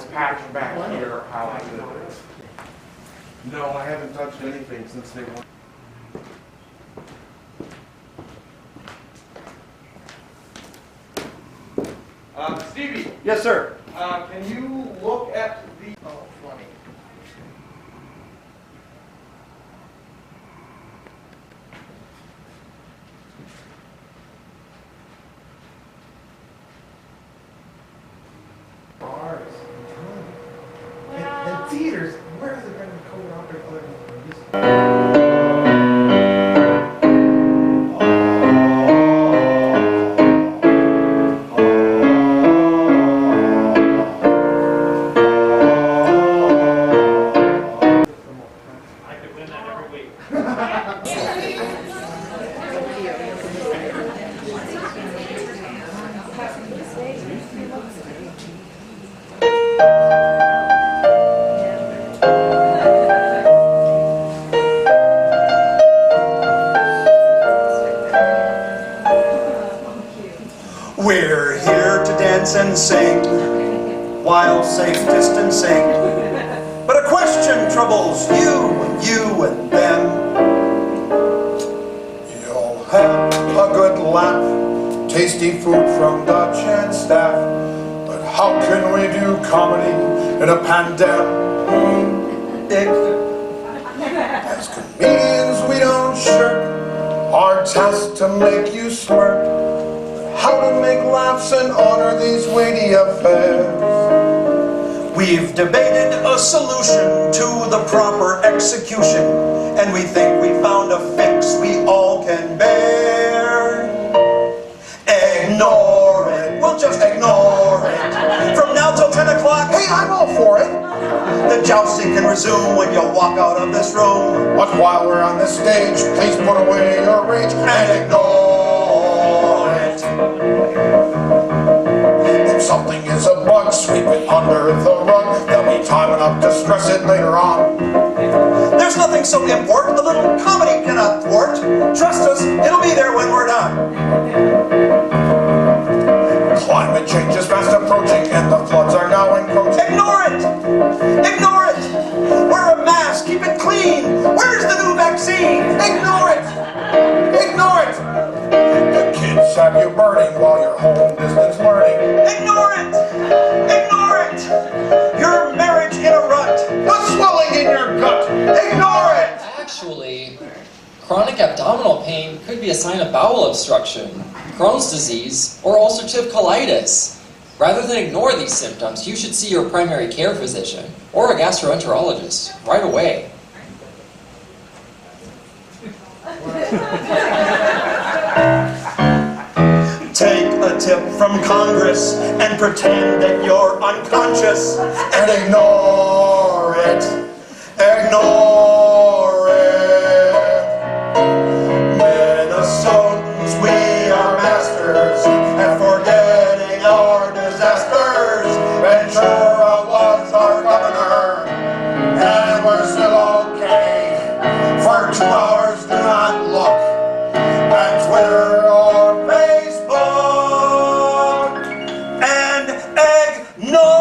was packing back here how I did it. No, I haven't touched anything since they went. Stevie. Yes, sir. Can you look at the... Oh, funny. Bars. And theaters. Where is it going to go out there other than this? We're here to dance and sing while safe distancing. But a question troubles you and them. You'll have a good laugh, tasty food from the chance staff. But how can we do comedy in a pandemic? As comedians we don't shirk our task to make you smirk. How to make laughs and honor these weighty affairs. We've debated a solution to the proper execution, and we think we found a fix we all can bear. Ignore it, we'll just ignore it. From now till 10 o'clock, Hey, I'm all for it. the jousting can resume when you walk out of this room. But while we're on this stage, please put away your rage and ignore it. If something is a bug, sweep it under the rug. There'll be time enough to stress it later on. There's nothing so important a little comedy cannot thwart. Trust us, it'll be there when we're done. Climate change is fast approaching and the floods are now encroaching. Ignore it! Ignore it! Wear a mask, keep it clean. Where's the new vaccine? Ignore it! Ignore it! The kids have you burning while you're home distance learning. Ignore it! Ignore it! Your marriage in a rut. The swelling in your gut. Ignore it! Actually, chronic abdominal pain could be a sign of bowel obstruction, Crohn's disease, or ulcerative colitis. Rather than ignore these symptoms, you should see your primary care physician or a gastroenterologist right away. Take a tip from Congress and pretend that you're unconscious. And ignore it. Ignore it. Minnesotans, we are masters at forgetting our disasters. Ventura was our governor, and we're still okay. For 2 hours, do not look at Twitter or Facebook. And ignore!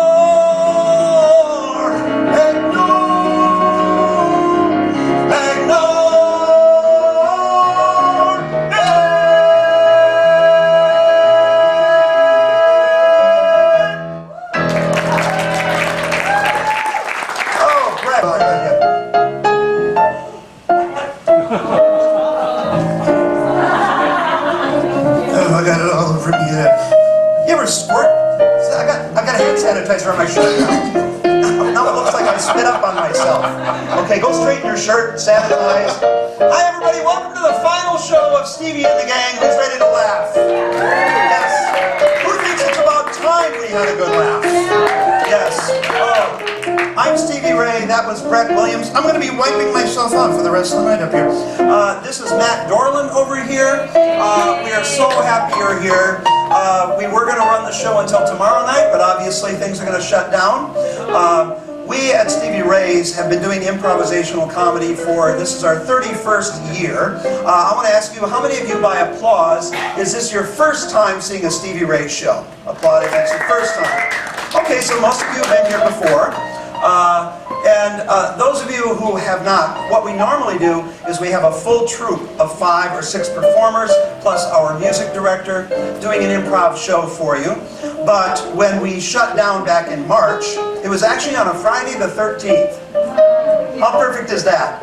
I got it all over me. You ever squirt? I got hand sanitizer on my shirt now. Now it looks like I spit up on myself. Okay, go straighten your shirt, sanitize. Hi everybody, welcome to the final show of Stevie and the Gang. Who's ready to laugh? Yes. Who thinks it's about time we had a good laugh? Yes. Oh, I'm Stevie Ray, that was Brett Williams. I'm going to be wiping myself out for the rest of the night up here. This is Matt Dorland over here. We are so happy you're here. We were going to run the show until tomorrow night, but obviously things are going to shut down. We at Stevie Ray's have been doing improvisational comedy for, this is our 31st year. I want to ask you, how many of you by applause, is this your first time seeing a Stevie Ray show? Applaud if it's your first time. Okay, so most of you have been here before. Those of you who have not, what we normally do is we have a full troupe of 5 or 6 performers, plus our music director, doing an improv show for you. But when we shut down back in March, it was actually on a Friday the 13th. How perfect is that?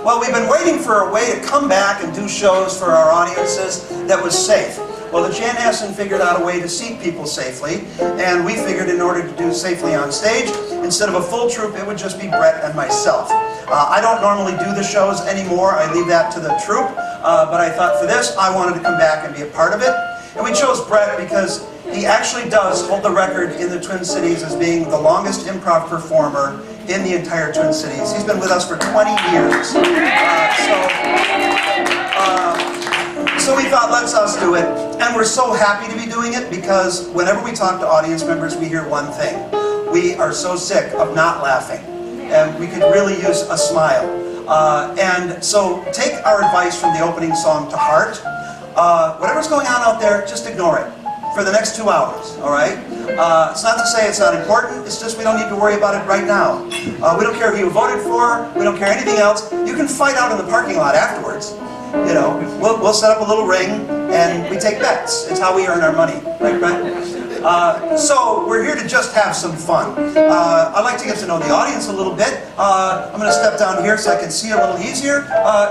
Well, we've been waiting for a way to come back and do shows for our audiences that was safe. Well, the Chanhassen figured out a way to seat people safely, and we figured in order to do safely on stage, instead of a full troupe, it would just be Brett and myself. I don't normally do the shows anymore, I leave that to the troupe, but I thought for this, I wanted to come back and be a part of it. And we chose Brett because he actually does hold the record in the Twin Cities as being the longest improv performer in the entire Twin Cities. He's been with us for 20 years. So we thought, let's us do it. And we're so happy to be doing it because whenever we talk to audience members, we hear one thing. We are so sick of not laughing. And we could really use a smile. And so take our advice from the opening song to heart. Whatever's going on out there, just ignore it for the next 2 hours, all right? It's not to say it's not important, it's just we don't need to worry about it right now. We don't care who you voted for, we don't care anything else. You can fight out in the parking lot afterwards. You know, we'll set up a little ring and we take bets. It's how we earn our money, right, Brett? So we're here to just have some fun. I'd like to get to know the audience a little bit. I'm going to step down here so I can see a little easier.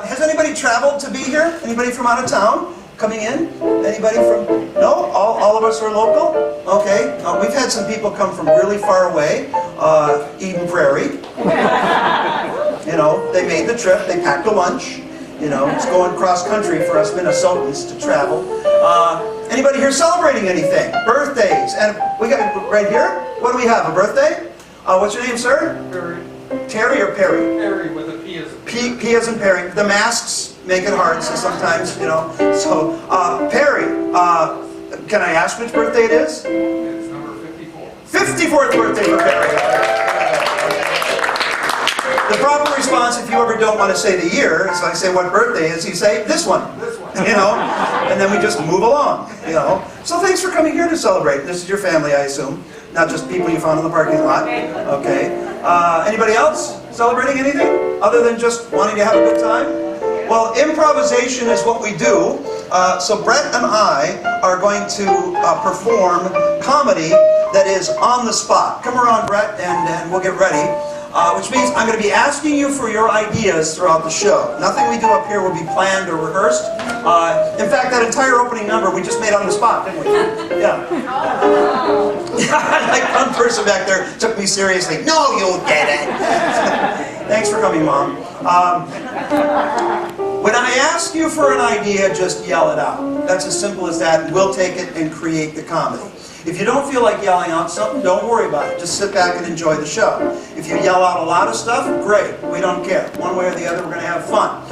Has anybody traveled to be here? Anybody from out of town coming in? Anybody from, no? All of us are local? Okay. We've had some people come from really far away. Eden Prairie. You know, they made the trip, they packed a lunch. You know, it's going cross country for us Minnesotans to travel. Anybody here celebrating anything? Birthdays? And we got right here. What do we have? A birthday? What's your name, sir? Perry. Terry or Perry? Perry with a P as in P as in Perry. The masks make it hard, so sometimes, you know. So, Perry, can I ask which birthday it is? It's number 54. 54th birthday for Perry. The proper response, if you ever don't want to say the year, is I say what birthday is, you say this one. This one. You know, and then we just move along, you know. So thanks for coming here to celebrate. This is your family, I assume, not just people you found in the parking lot. Okay. Anybody else celebrating anything other than just wanting to have a good time? Well, improvisation is what we do. So Brett and I are going to perform comedy that is on the spot. Come around, Brett, and we'll get ready. Which means I'm going to be asking you for your ideas throughout the show. Nothing we do up here will be planned or rehearsed. In fact, that entire opening number we just made on the spot, didn't we? Yeah. Like one person back there took me seriously. No, you'll get it. Thanks for coming, Mom. When I ask you for an idea, just yell it out. That's as simple as that, and we'll take it and create the comedy. If you don't feel like yelling out something, don't worry about it. Just sit back and enjoy the show. If you yell out a lot of stuff, great. We don't care. One way or the other, we're going to have fun.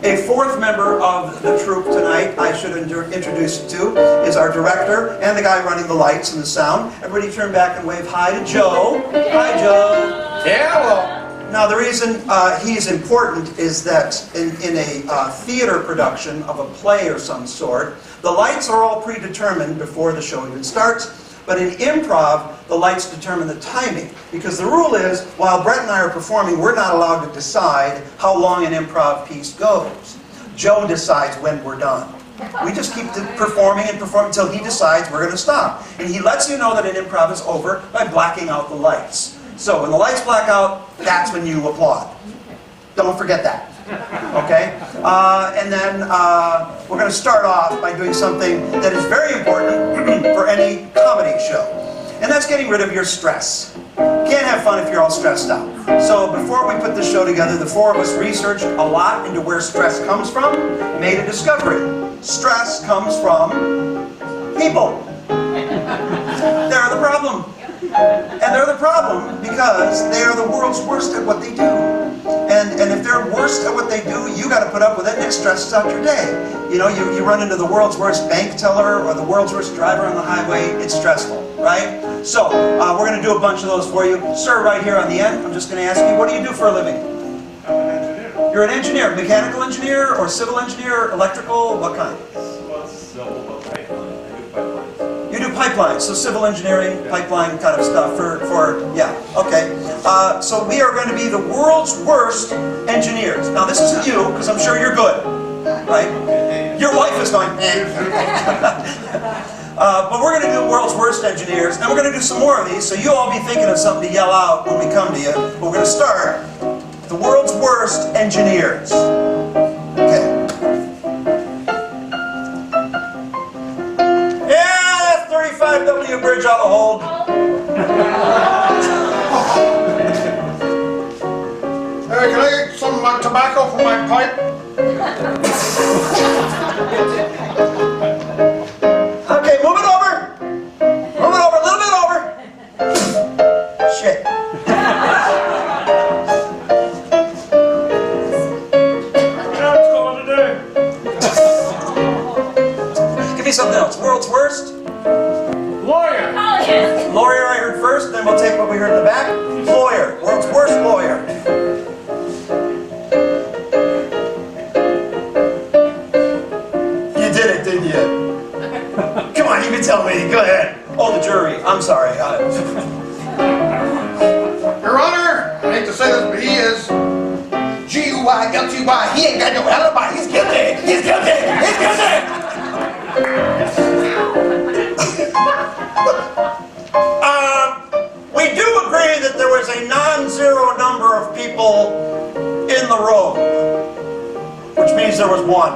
A fourth member of the troupe tonight, I should introduce you to, is our director and the guy running the lights and the sound. Everybody turn back and wave hi to Joe. Hi, Joe. Hello. Now, the reason he's important is that in a theater production of a play or some sort, the lights are all predetermined before the show even starts. But in improv, the lights determine the timing. Because the rule is, while Brett and I are performing, we're not allowed to decide how long an improv piece goes. Joe decides when we're done. We just keep performing and performing until he decides we're going to stop. And he lets you know that an improv is over by blacking out the lights. So when the lights black out, that's when you applaud. Don't forget that. Okay? And then we're going to start off by doing something that is very important for any comedy show. And that's getting rid of your stress. You can't have fun if you're all stressed out. So before we put this show together, the four of us researched a lot into where stress comes from, made a discovery. Stress comes from people. They're the problem. And they're the problem because they are the world's worst at what they do. And if they're worst at what they do, you got to put up with it and it stresses out your day. You know, you run into the world's worst bank teller or the world's worst driver on the highway, it's stressful, right? So, we're going to do a bunch of those for you. Sir, right here on the end, I'm just going to ask you, what do you do for a living? I'm an engineer. You're an engineer, mechanical engineer or civil engineer, electrical, what kind? Well, it's civil, but pipeline. I do pipelines. You do pipelines, so civil engineering, pipeline kind of stuff yeah, okay. So we are going to be the world's worst engineers. Now this isn't you, because I'm sure you're good, right? Your wife is going, but we're going to do the world's worst engineers, and we're going to do some more of these, so you'll all be thinking of something to yell out when we come to you. But we're going to start the world's worst engineers. Okay. Yeah, that's 35W bridge on the hold. Hey, can I get some tobacco for my pipe? Okay, move it over. Move it over, a little bit over. Shit. Give me something else. World's worst? Lawyer! Lawyer I heard first, then we'll take what we heard in the back. Lawyer. World's worst lawyer. You did it, didn't you? Come on, you can tell me. Go ahead. Oh, the jury. I'm sorry. Your Honor, I hate to say this, but he is G-U-I-L-T-Y. He ain't got no alibi. He's guilty. He's guilty. He's guilty. We do agree that there was a non-zero number of people in the room, which means there was one.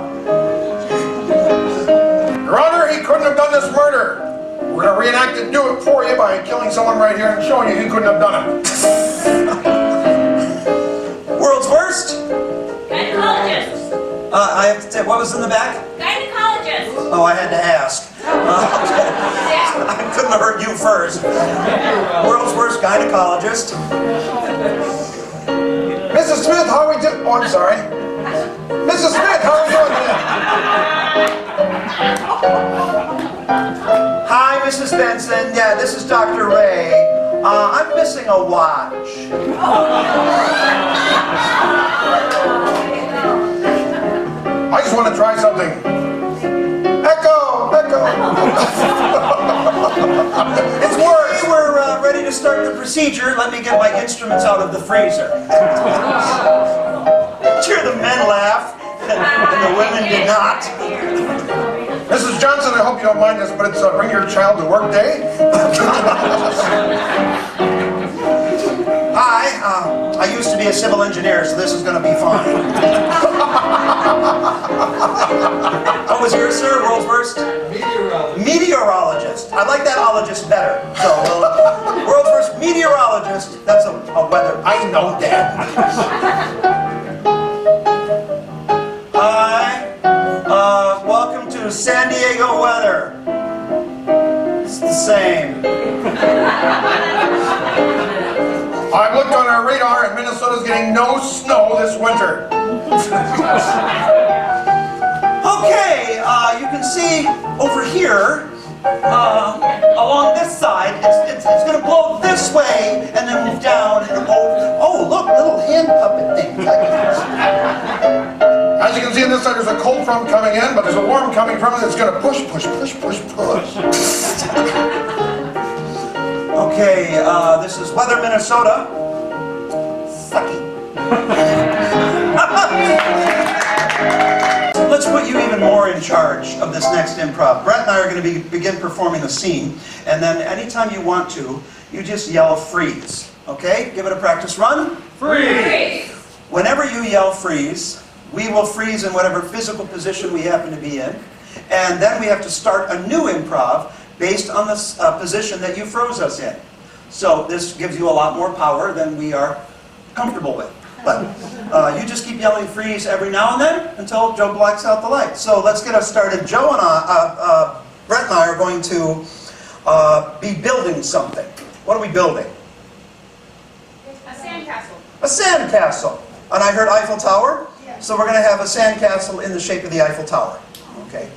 Your Honor, he couldn't have done this murder. We're going to reenact and do it for you by killing someone right here and showing you he couldn't have done it. World's worst? Gynecologist. I have to say, what was in the back? Gynecologist. Oh, I had to ask. I couldn't have heard you first. World's worst gynecologist. Mrs. Smith, how are we doing? Oh, I'm sorry. Mrs. Smith, how are we doing today? Hi, Mrs. Benson. Yeah, this is Dr. Ray. I'm missing a watch. I just want to try something. Echo, echo. It's worse. We're ready to start the procedure. Let me get my instruments out of the freezer. Cheer, the men laugh, and the women did not. Mrs. Johnson, I hope you don't mind this, but it's bring your child to work day. Hi, I used to be a civil engineer, so this is going to be fine. What was yours, sir? World's worst? Meteorologist. Meteorologist. I like that ologist better. So, world's worst meteorologist. That's a weather. I know that. Hi. Welcome to San Diego weather. It's the same. I've looked on our radar and Minnesota's getting no snow this winter. Okay, you can see over here, along this side, it's going to blow this way and then move down and oh look, little hand puppet things. As you can see on this side, there's a cold front coming in, but there's a warm coming from it that's going to push, push, push, push, push. Okay, this is Weather Minnesota. Sucky. Let's put you even more in charge of this next improv. Brett and I are going to begin performing a scene, and then anytime you want to, you just yell freeze. Okay? Give it a practice run. Freeze! Whenever you yell freeze, we will freeze in whatever physical position we happen to be in, and then we have to start a new improv based on the position that you froze us in. So this gives you a lot more power than we are comfortable with. But you just keep yelling freeze every now and then until Joe blacks out the light. So let's get us started. Joe and Brett and I are going to be building something. What are we building? A sandcastle. A sandcastle. And I heard Eiffel Tower? Yeah. So we're going to have a sandcastle in the shape of the Eiffel Tower. Okay.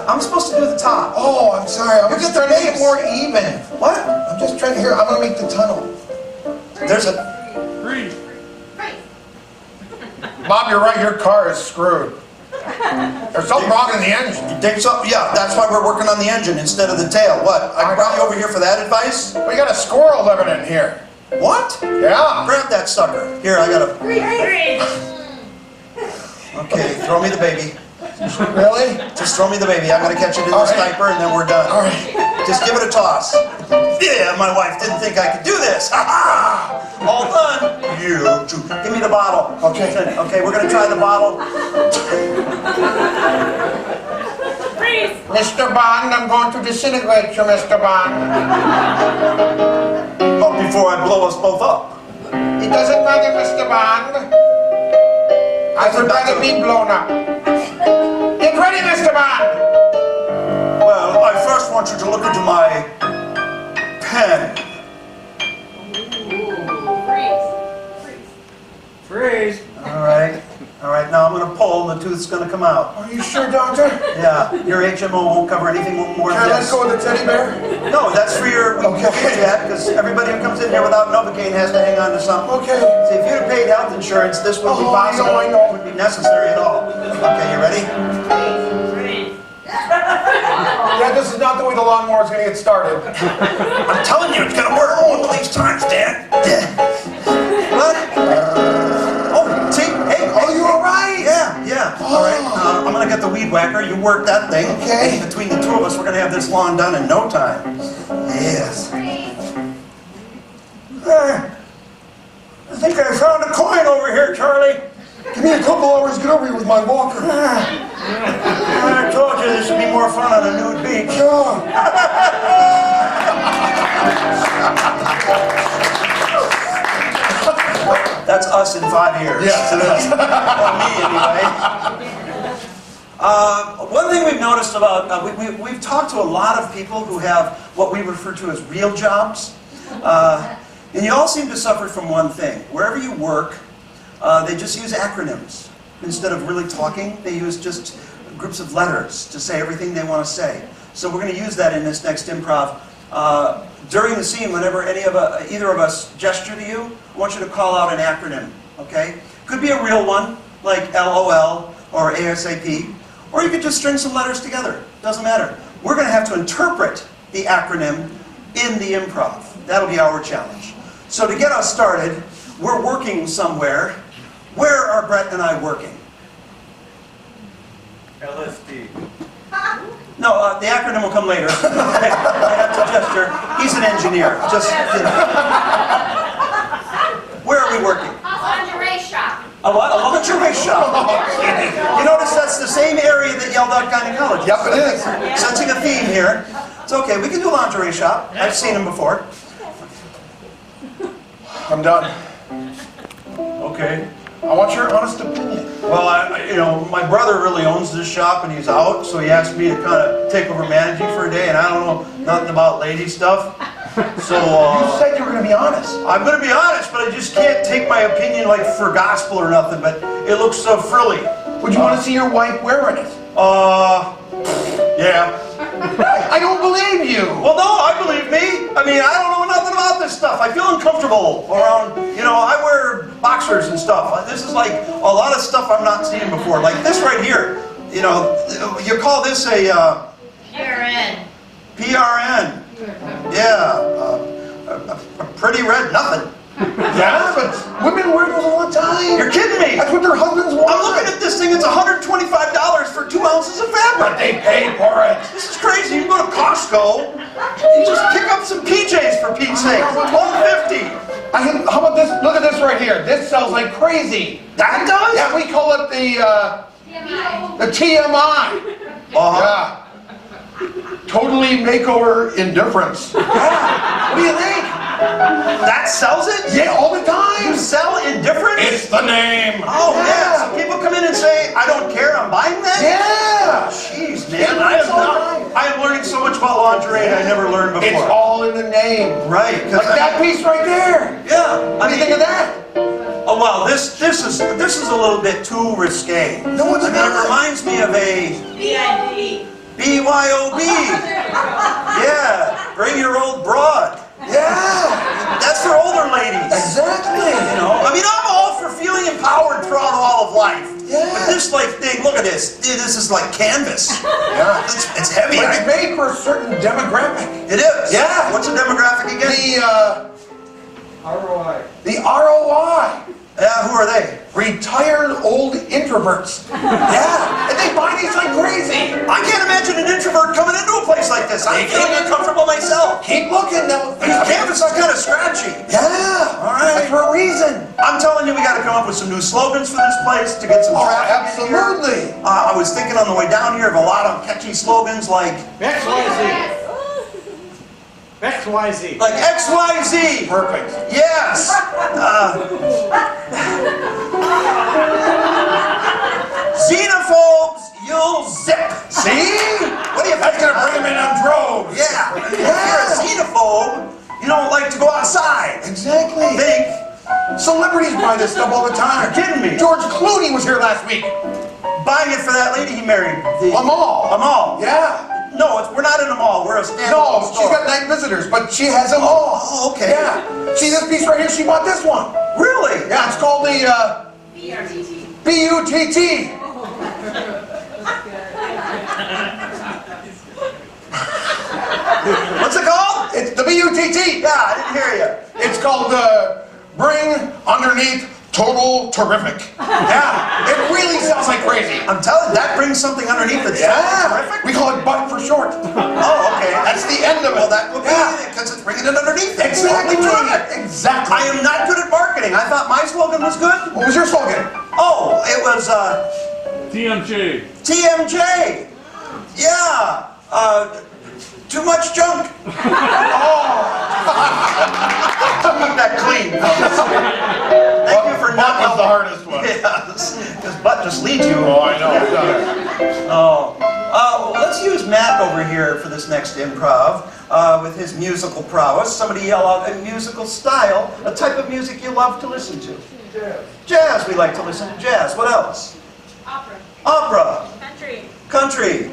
I'm supposed to do the top. Oh, I'm sorry. I'm You just get the trying to make it base. more even. What? I'm just trying to hear. I'm gonna make the tunnel. There's a... Freeze. Bob, you're right. Your car is screwed. There's something wrong in the engine. You think so? Yeah, that's why we're working on the engine instead of the tail. What? I brought you over here for that advice? We got a squirrel living in here. What? Yeah. Grab that sucker. Here, I got a... Freeze. Okay, throw me the baby. Really? Just throw me the baby. I'm gonna catch it in All this right. diaper and then we're done. All right. Just give it a toss. Yeah, my wife didn't think I could do this. Ha ha! All done. You too. Give me the bottle. Okay. Okay, we're gonna try the bottle. Freeze. Mr. Bond, I'm going to disintegrate you, Mr. Bond. Oh, before I blow us both up. It doesn't matter, Mr. Bond. I would rather be blown up. Get ready, Mr. Bond. Well, I first want you to look into my pen. Freeze. All right. All right, now I'm gonna pull and the tooth's gonna come out. Are you sure, Doctor? Yeah, your HMO won't cover anything more Can than I let this. go of the teddy bear? No, that's for your... Okay. because everybody who comes in here without Novocaine has to hang on to something. Okay. See, if you'd have paid health insurance, this wouldn't be Oh, I know, possible. I know. It wouldn't be necessary at all. Okay, you ready? Freeze. Yeah, this is not the way the lawnmower's gonna get started. I'm telling you, it's gonna work one of these times, Dan. What? Oh, see? Hey, Oh, you were right. yeah. All right, I'm gonna get the weed whacker. You work that thing. Okay. Between the two of us, we're gonna have this lawn done in no time. Yes. I think I found a coin over here, Charlie. Give me a couple hours, get over here with my walker. I told you this would be more fun on a nude beach. Yeah. That's us in 5 years. Yeah. Or me, anyway. One thing we've noticed about, we've talked to a lot of people who have what we refer to as real jobs. And you all seem to suffer from one thing. Wherever you work, they just use acronyms. Instead of really talking, they use just groups of letters to say everything they want to say. So we're going to use that in this next improv. During the scene, whenever either of us gesture to you, I want you to call out an acronym, okay? Could be a real one, like LOL or ASAP, or you could just string some letters together. Doesn't matter. We're going to have to interpret the acronym in the improv. That'll be our challenge. So to get us started, we're working somewhere. Where are Brett and I working? LSD. No, the acronym will come later. I have to gesture. He's an engineer. Just, you know. Where are we working? Lingerie shop. A what? A lingerie shop. You notice that's the same area that yelled out gynecology. Yep, it is. Sensing a theme here. It's okay. We can do lingerie shop. I've seen them before. I'm done. Okay. I want your honest opinion. Well, my brother really owns this shop and he's out, so he asked me to kind of take over managing for a day, and I don't know nothing about lady stuff. So, You said you were going to be honest. I'm going to be honest, but I just can't take my opinion like for gospel or nothing, but it looks so frilly. Would you want to see your wife wearing it? Yeah. I don't believe you. Well, no, I believe me. I mean, I don't know nothing about this stuff. I feel uncomfortable around, I wear boxers and stuff. This is like a lot of stuff I'm not seeing before. Like this right here. You call this a PRN. Yeah. A pretty red nothing. Yeah, but women wear those all the time. You're kidding me. That's what their husbands want. I'm looking at this thing. It's $125 for 2 ounces of fabric. But they pay for it. This is crazy. You can go to Costco. You just pick up some PJs for Pete's sake. $150. How about this? Look at this right here. This sells like crazy. That does? Yeah, we call it the TMI. Uh-huh. Yeah. Totally makeover indifference. Yeah. What do you think? That sells it? Yeah, all the You time. sell indifference? It's the name. Oh, yeah. So people come in and say, I don't care, I'm buying that? Yeah. Jeez, man. It's all right. I am learning so much about lingerie I never learned before. It's all in the name. Right. 'Cause Like that piece right there. Yeah. What do you think of that? Oh, wow. This is a little bit too risque. No, it's It not. reminds me of a BID. BID. BYOB. Yeah, bring your old broad. Yeah, That's for older ladies. exactly. You know, I mean, I'm all for feeling empowered throughout all of life. Yeah. But this like thing, look at this. Dude, this is like canvas. Yeah. It's heavy. But it's made for a certain demographic. It is. Yeah. What's the demographic again? ROI. The ROI. Yeah, who are they? Retired old introverts. Yeah, and they buy these like crazy. I can't imagine an introvert coming into a place like this. I'm feeling uncomfortable myself. Keep looking now. These canvas are kind of scratchy. Yeah, All right. that's for a reason. I'm telling you, we got to come up with some new slogans for this place to get some Oh, traffic in here. absolutely. I was thinking on the way down here of a lot of catchy slogans like XYZ. XYZ. XYZ. Perfect. Yes. Xenophobes, you'll zip. See? What do you That's think? gonna bring them in on droves. Yeah. If you're a xenophobe, you don't like to go outside. Exactly. Think. Celebrities buy this stuff all the time. You're kidding me. George Clooney was here last week. Buying it for that lady he married. A mall. A mall. Yeah. No, we're not in a mall. We're a standalone No, store. she's got night visitors, but she has them all. Oh, okay. Yeah. See this piece right here? She bought this one. Really? Yeah, it's called the BUTT. What's it called? It's the BUTT. Yeah, I didn't hear you. It's called Bring Underneath Total Terrific. Yeah, it really sounds like crazy. I'm telling you, that brings something underneath it. Yeah, Terrific. we call it butt for short. Oh, okay. That's the end of it. Well, that will be Yeah. it, because it's bringing it underneath. it. Exactly Totally right. right. Exactly. I am not good at marketing. I thought my slogan was good. What was your slogan? Oh, it was TMJ. TMJ. Yeah. Too much junk. Keep that clean. Thank you for not. That was the hardest one. Yes. His butt just leads you. Oh, I know. Oh. Let's use Matt over here for this next improv with his musical prowess. Somebody yell out a musical style, a type of music you love to listen to. Jazz. Jazz, we like to listen to jazz. What else? Opera. Opera. Country. Country.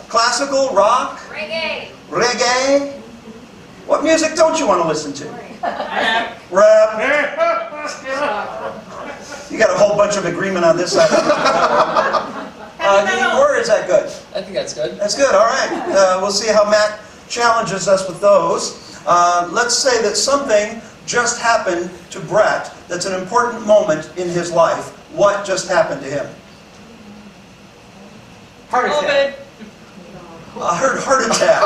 Classical, rock, Reggae. reggae. What music don't you want to listen to? Rap. You got a whole bunch of agreement on this side. Or is that good? I think that's good. That's good, all right. We'll see how Matt challenges us with those. Let's say that something just happened to Brett that's an important moment in his life. What just happened to him? Heart attack. I heard heart attack.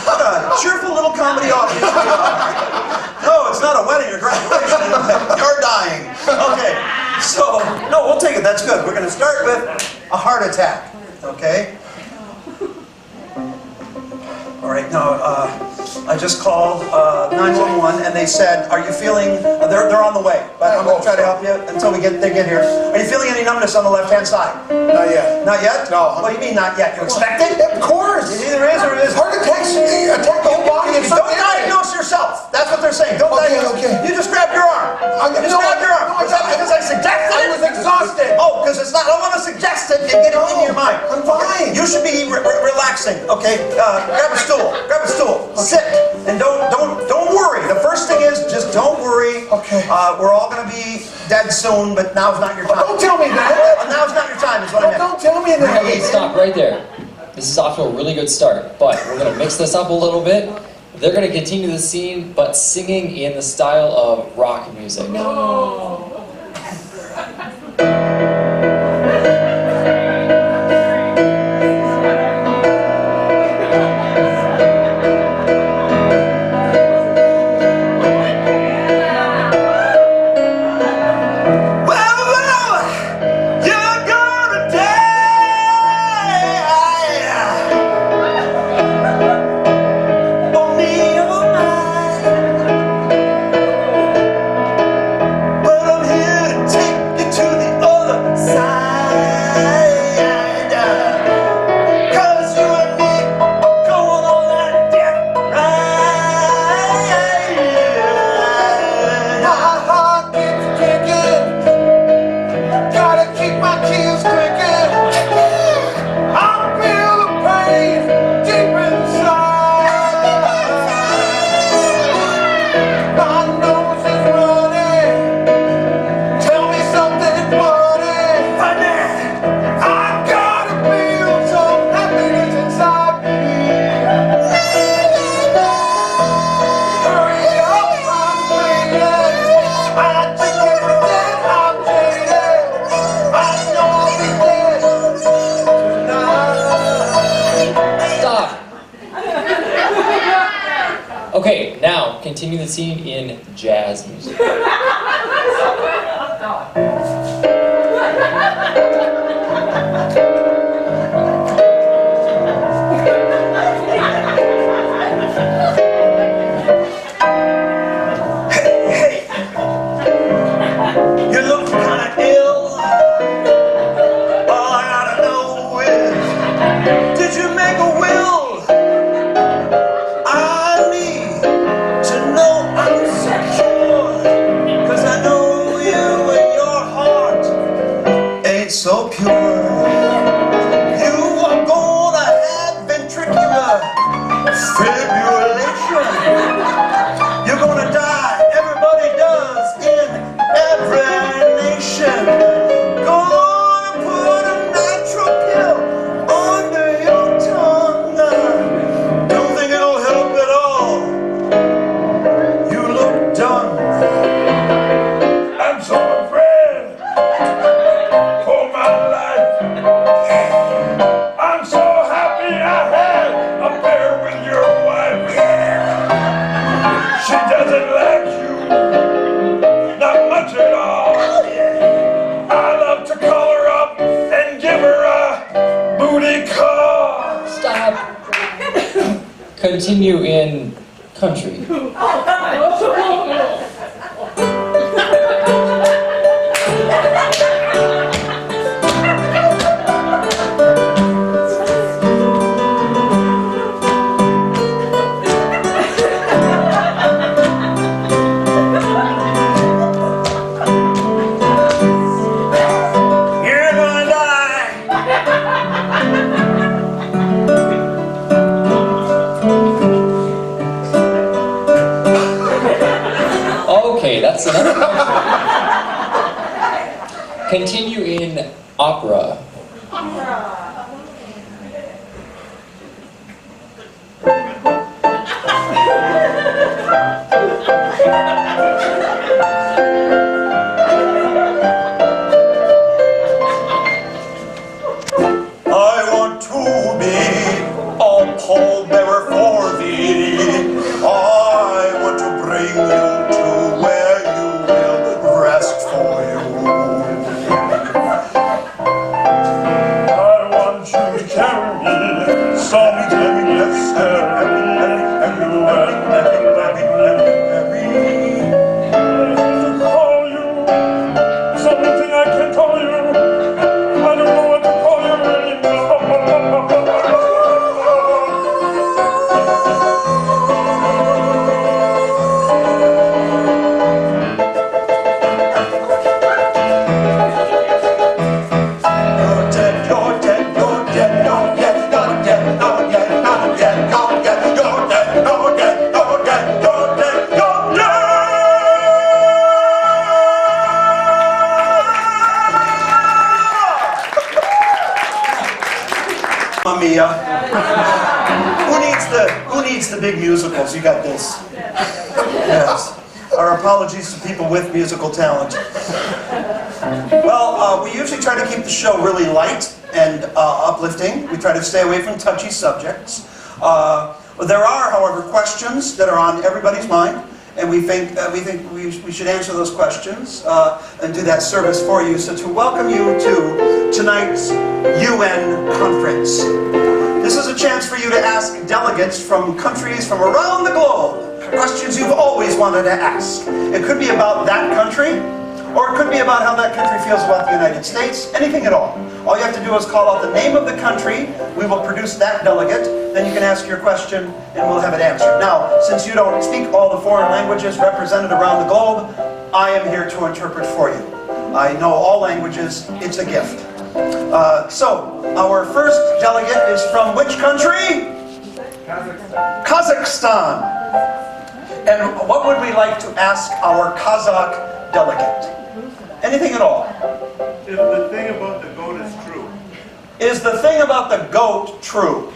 What a cheerful little comedy audience. No, it's not a wedding or graduation. You're dying. Okay, so, no, we'll take it. That's good. We're going to start with a heart attack. Okay? All right, now, I just called 911 and they said, are you feeling, they're on the way, but I'm going to try to help you until they get here. Are you feeling any numbness on the left-hand side? Not yet. Not yet? No. What do you mean not yet? You expect it? Of course. It either is or it isn't. Heart attacks attack the whole body. You don't diagnose yourself. That's what they're saying. Don't Okay, diagnose. okay. You just grab your arm. You just grab your arm. No, Was that because I suggested I it? was exhausted. Oh, because it's not. I don't want to suggest it and get it into your mind. I'm fine. You should be relaxing. Okay. Grab a stool. Grab a stool. Sit and don't worry. The first thing is just don't worry. Okay. We're all going to be dead soon, but now's not your time. Don't tell me that. Now's not your time. Is what I meant. Don't tell me that. Okay, stop right there. This is off to a really good start, but we're going to mix this up a little bit. They're going to continue the scene, but singing in the style of rock music. But I'm continue the scene in jazz music. Hey, you look kinda ill. All I gotta know is, did you make a will? I need to know I'm secure, 'cause I know you and your heart ain't so pure. You are gonna have ventricular fibrillation. You're gonna die, everybody does in every nation. Gonna put a nitro pill under your tongue. Don't think it'll help at all. You look done. I'm so afraid for my life. I'm so happy I had a pair with your wife. She doesn't like you, not much at all. I love to call her up and give her a booty call. Stop. Continue in country. You're gonna die. Okay, that's enough. Continue in opera. I want to be a pallbearer for thee. I want to bring you to where you will rest for you. I want you to carry me someday, yes, to call you something I can call you. I don't know what to call you anymore. You're dead, you're dead, you're dead, you're dead, you're dead, you're dead, you're dead, you're dead, you're dead, you're dead, you're dead, you're dead, you're dead. Mamma mia. Who needs the big musicals? You got this. Yes. Our apologies to people with musical talent. Well, we usually try to keep the show really light and uplifting. We try to stay away from touchy subjects. There are, however, questions that are on everybody's mind, and we think we should answer those questions and do that service for you. So to welcome you to tonight's UN conference. This is a chance for you to ask delegates from countries from around the globe questions you've always wanted to ask. It could be about that country, or it could be about how that country feels about the United States, anything at all. All you have to do is call out the name of the country, we will produce that delegate, then you can ask your question and we'll have it answered. Now, since you don't speak all the foreign languages represented around the globe, I am here to interpret for you. I know all languages, it's a gift. So, our first delegate is from which country? Kazakhstan. Kazakhstan. And what would we like to ask our Kazakh delegate? Anything at all? If the thing about the goat is true. Is the thing about the goat true?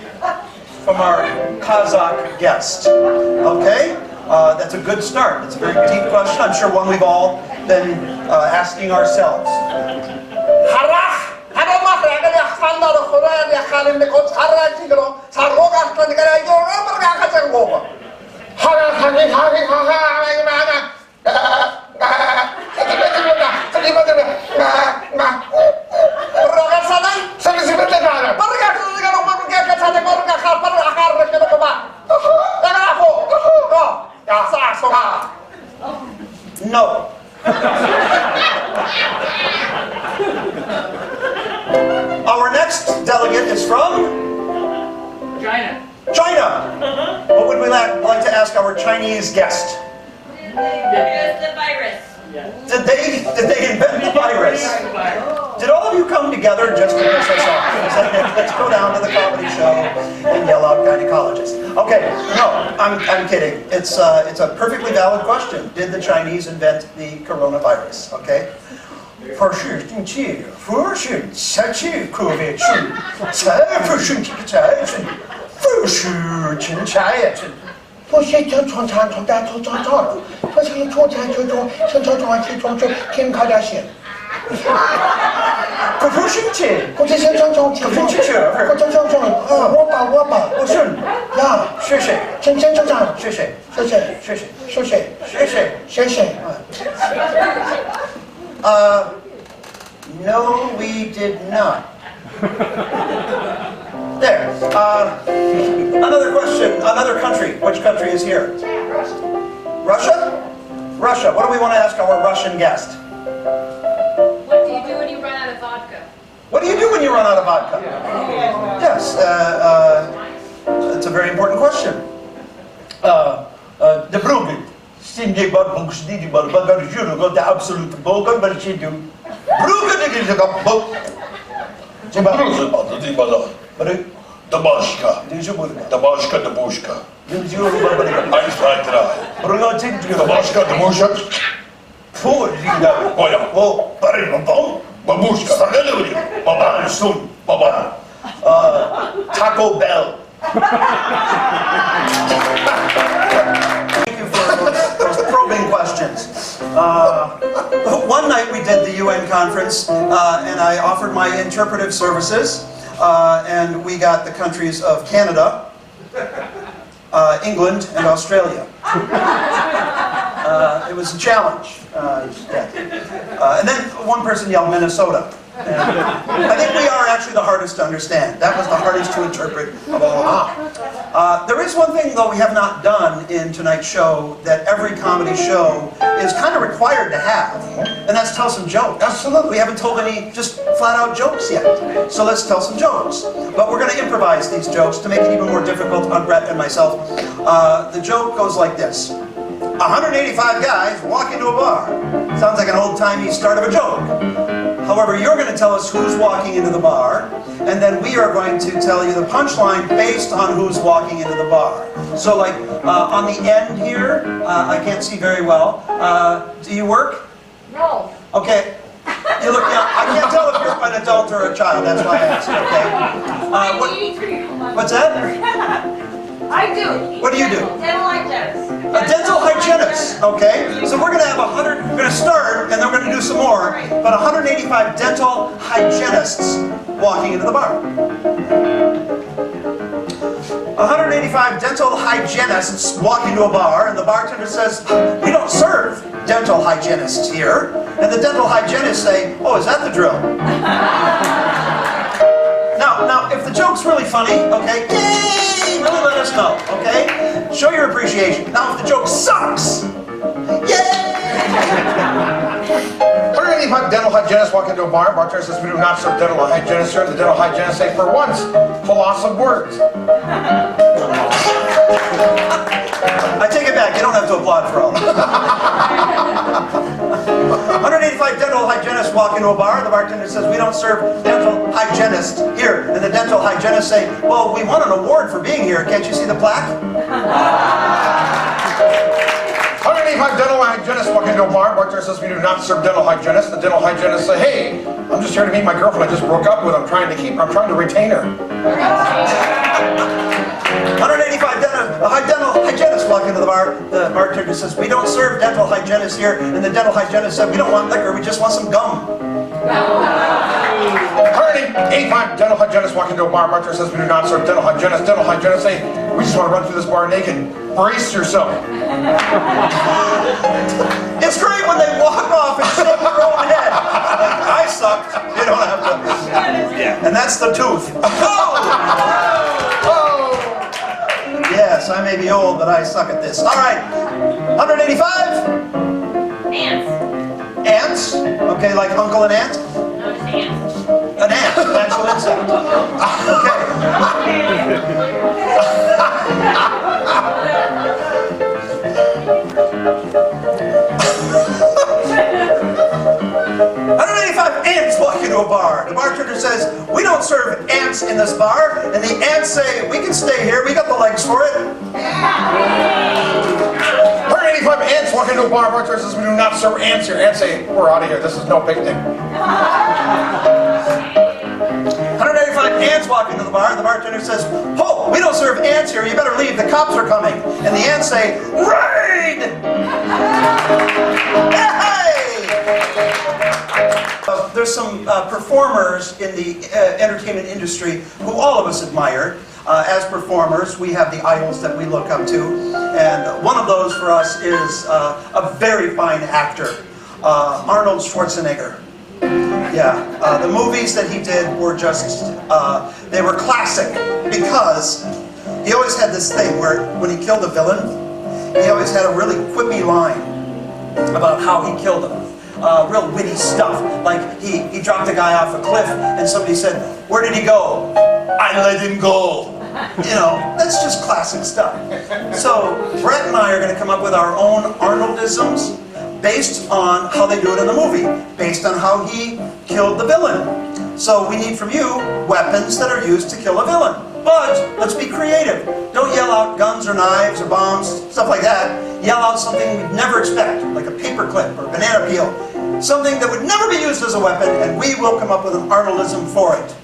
From our Kazakh guest. Okay? That's a good start. It's a very deep question. I'm sure one we've all been asking ourselves. No. Our next delegate is from China. China. What would we like to ask our Chinese guest? Here's the virus. Did they invent the virus? Did all of you come together just to piss us off? And say, let's go down to the comedy show and yell out gynecologists. Okay, no, I'm kidding. It's a perfectly valid question. Did the Chinese invent the coronavirus? Okay. 不是定期，不是下去可别去，才不是这个才去，不是真才也去。我现在从长从大从长长了，我现在从长从从从从从从从从天开点线。可不是这，我这现在从可不是这，我从从从我吧，我是呀，谢谢，真从长，谢谢，谢谢，谢谢，谢谢，谢谢，谢谢。No, we did not. There. Another question. Another country. Which country is here? Russia? Russia. What do we want to ask our Russian guest? What do you do when you run out of vodka? What do you do when you run out of vodka? Yes. It's a very important question. The Bruggen. Stingy bad books, needy bad, but the Juro got the absolute bogan, but she do. Bruggen is a book. Dabashka. Dabashka, dabushka. I tried that. Dabashka, dabushka. Poor Gina. Oh, babushka. Baba, soon. Baba. Taco Bell. Thank you for those probing questions. One night we did the UN conference, and I offered my interpretive services, and we got the countries of Canada, England, and Australia. It was a challenge. And then one person yelled Minnesota. And I think we are actually the hardest to understand. That was the hardest to interpret of all of them. There is one thing, though, we have not done in tonight's show that every comedy show is kind of required to have, and that's tell some jokes. Absolutely. We haven't told any just flat-out jokes yet. So let's tell some jokes. But we're going to improvise these jokes to make it even more difficult on Brett and myself. The joke goes like this. 185 guys walk into a bar. Sounds like an old-timey start of a joke. However, you're going to tell us who's walking into the bar, and then we are going to tell you the punchline based on who's walking into the bar. So like on the end here, I can't see very well. Do you work? No. Okay. You look young. I can't tell if you're an adult or a child. That's why I asked. Okay. What's that? I do. What do you do? Dental hygienist. A dental hygienist, okay? So we're going to have 100, we're going to start, and then we're going to do some more, but 185 dental hygienists walking into the bar. 185 dental hygienists walk into a bar, and the bartender says, we don't serve dental hygienists here. And the dental hygienists say, oh, is that the drill? Now, if the joke's really funny, okay, yay, really let us know, okay? Show your appreciation. Now, if the joke sucks, yay! 185 dental hygienists walk into a bar. Bartender says, we do not serve dental hygienists here. The dental hygienists say, for once, full loss of words. I take it back. You don't have to applaud for all of it. 185 dental hygienists walk into a bar. The bartender says, we don't serve dental hygienists here. And the dental hygienists say, well, we won an award for being here. Can't you see the plaque? 185 dental hygienists walk into a bar. Bartender says, we do not serve dental hygienists. The dental hygienists say, hey, I'm just here to meet my girlfriend I just broke up with. I'm trying to retain her. 185 dental hygienists walk into the bar. The bartender says, we don't serve dental hygienists here. And the dental hygienist said, we don't want liquor, we just want some gum. 185 dental hygienists walk into a bar. Bartender says, we do not serve dental hygienists. Dental hygienists say, we just want to run through this bar naked. brace yourself. It's great when they walk off and shake their own head. Like, I sucked. You don't have to. Yeah. And that's the tooth. Oh! Yes, I may be old, but I suck at this. All right. 185? Ants. Ants? Okay, like uncle and aunt? No, just ants. An ant, an actual insect. Okay. Ants walk into a bar. The bartender says, "We don't serve ants in this bar." And the ants say, "We can stay here. We got the legs for it." 185 ants walk into a bar. Bartender says, "We do not serve ants here." Ants say, "We're out of here. This is no picnic." 185 ants walk into the bar. And the bartender says, "Oh, we don't serve ants here. You better leave. The cops are coming." And the ants say, "Raid!" Hey! There's some performers in the entertainment industry who all of us admire. As performers, we have the idols that we look up to, and one of those for us is a very fine actor, Arnold Schwarzenegger. Yeah, the movies that he did were just, they were classic, because he always had this thing where when he killed a villain, he always had a really quippy line about how he killed him. Real witty stuff, like he dropped a guy off a cliff and somebody said, "Where did he go?" "I let him go." You know, that's just classic stuff. So Brett and I are going to come up with our own Arnoldisms based on how they do it in the movie, based on how he killed the villain. So we need from you weapons that are used to kill a villain. But let's be creative. Don't yell out guns or knives or bombs, stuff like that. Yell out something we'd never expect, like a paper clip or a banana peel. Something that would never be used as a weapon, and we will come up with an Arnoldism for it.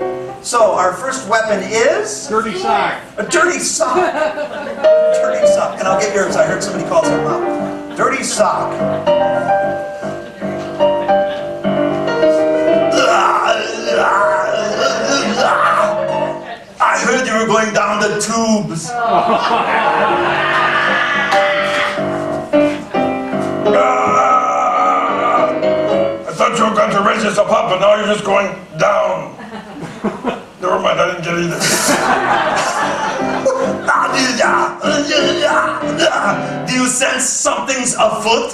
So our first weapon is... Dirty sock. A dirty sock. Dirty sock. And I'll get yours. I heard somebody call something out. Dirty sock. I heard you were going down the tubes. I thought you were going to raise us up, but now you're just going down. Never mind, I didn't get either. Do you sense something's afoot?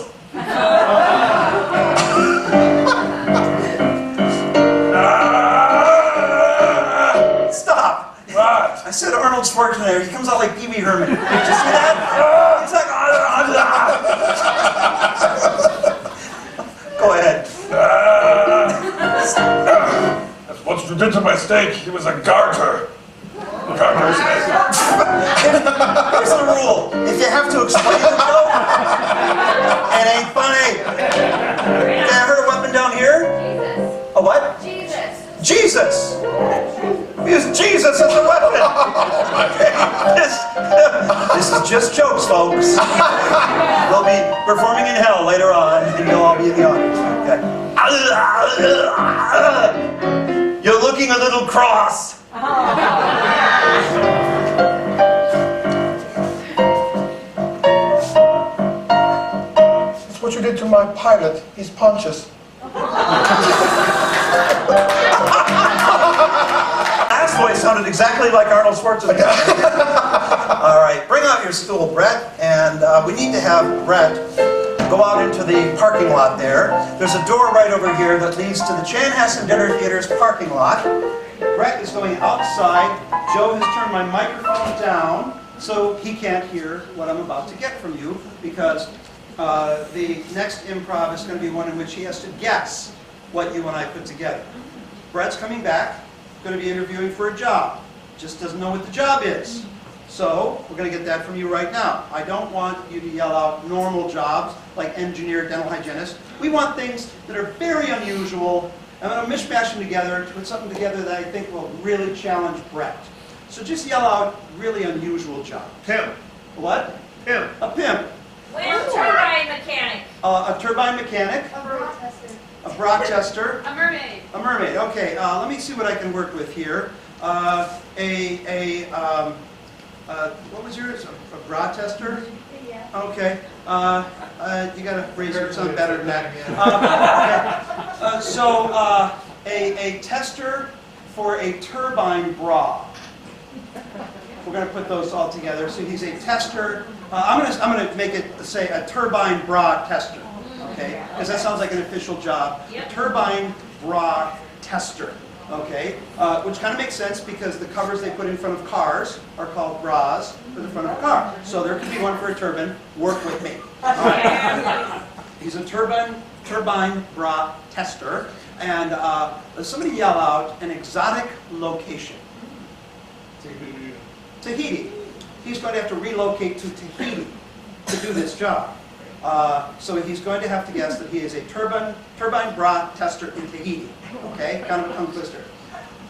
Stop. What? I said Arnold Schwarzenegger. He comes out like Pee Wee Herman. Did you see that? He's like, go ahead. That's what you did to my steak. He was a garter. Garter steak. Here's the rule. If you have to explain the joke, it ain't funny. Okay, I heard a weapon down here. Jesus. A what? Jesus. Jesus. Use Jesus as a weapon. Okay. This is just jokes, folks. We'll be performing in hell later on, and you'll all be in the audience. Okay. You're looking a little cross. That's what you did to my pilot. He's Pontius. Last voice sounded exactly like Arnold Schwarzenegger. All right, bring out your stool, Brett, and we need to have Brett go out into the parking lot there. There's a door right over here that leads to the Chanhassen Dinner Theater's parking lot. Brett is going outside. Joe has turned my microphone down so he can't hear what I'm about to get from you, because the next improv is going to be one in which he has to guess what you and I put together. Brett's coming back, going to be interviewing for a job. Just doesn't know what the job is. So we're going to get that from you right now. I don't want you to yell out normal jobs like engineer, dental hygienist. We want things that are very unusual. I'm going to mishmash them together to put something together that I think will really challenge Brett. So just yell out really unusual job. Pimp. What? Pimp. A pimp. Wind turbine mechanic. A turbine mechanic. A broad tester. A broad tester. A mermaid. A mermaid. Okay, let me see what I can work with here. A what was yours? A bra tester? Yeah. Okay. You gotta raise your son better than that. Okay. So, a tester for a turbine bra. We're gonna put those all together. So he's a tester. I'm gonna make it say a turbine bra tester. Okay? Because that sounds like an official job. Yep. A turbine bra tester. Okay? Which kind of makes sense because the covers they put in front of cars are called bras for the front of a car. So there could be one for a turbine. Work with me. All right. He's a turbine bra tester. And somebody yell out an exotic location. Tahiti. He's going to have to relocate to Tahiti to do this job. So he's going to have to guess that he is a turbine bra tester in Tahiti. Okay, kind of a tongue twister.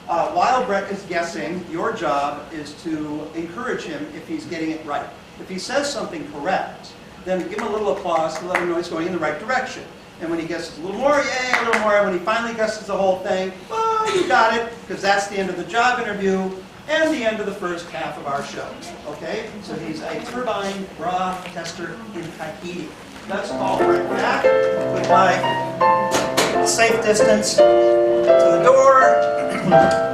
While Brett is guessing, your job is to encourage him if he's getting it right. If he says something correct, then give him a little applause to let him know he's going in the right direction. And when he guesses a little more, yay, a little more. When he finally guesses the whole thing, oh, you got it, because that's the end of the job interview and the end of the first half of our show. Okay? So he's a turbine bra tester in Tahiti. Let's call Brett back with my safe distance to the door.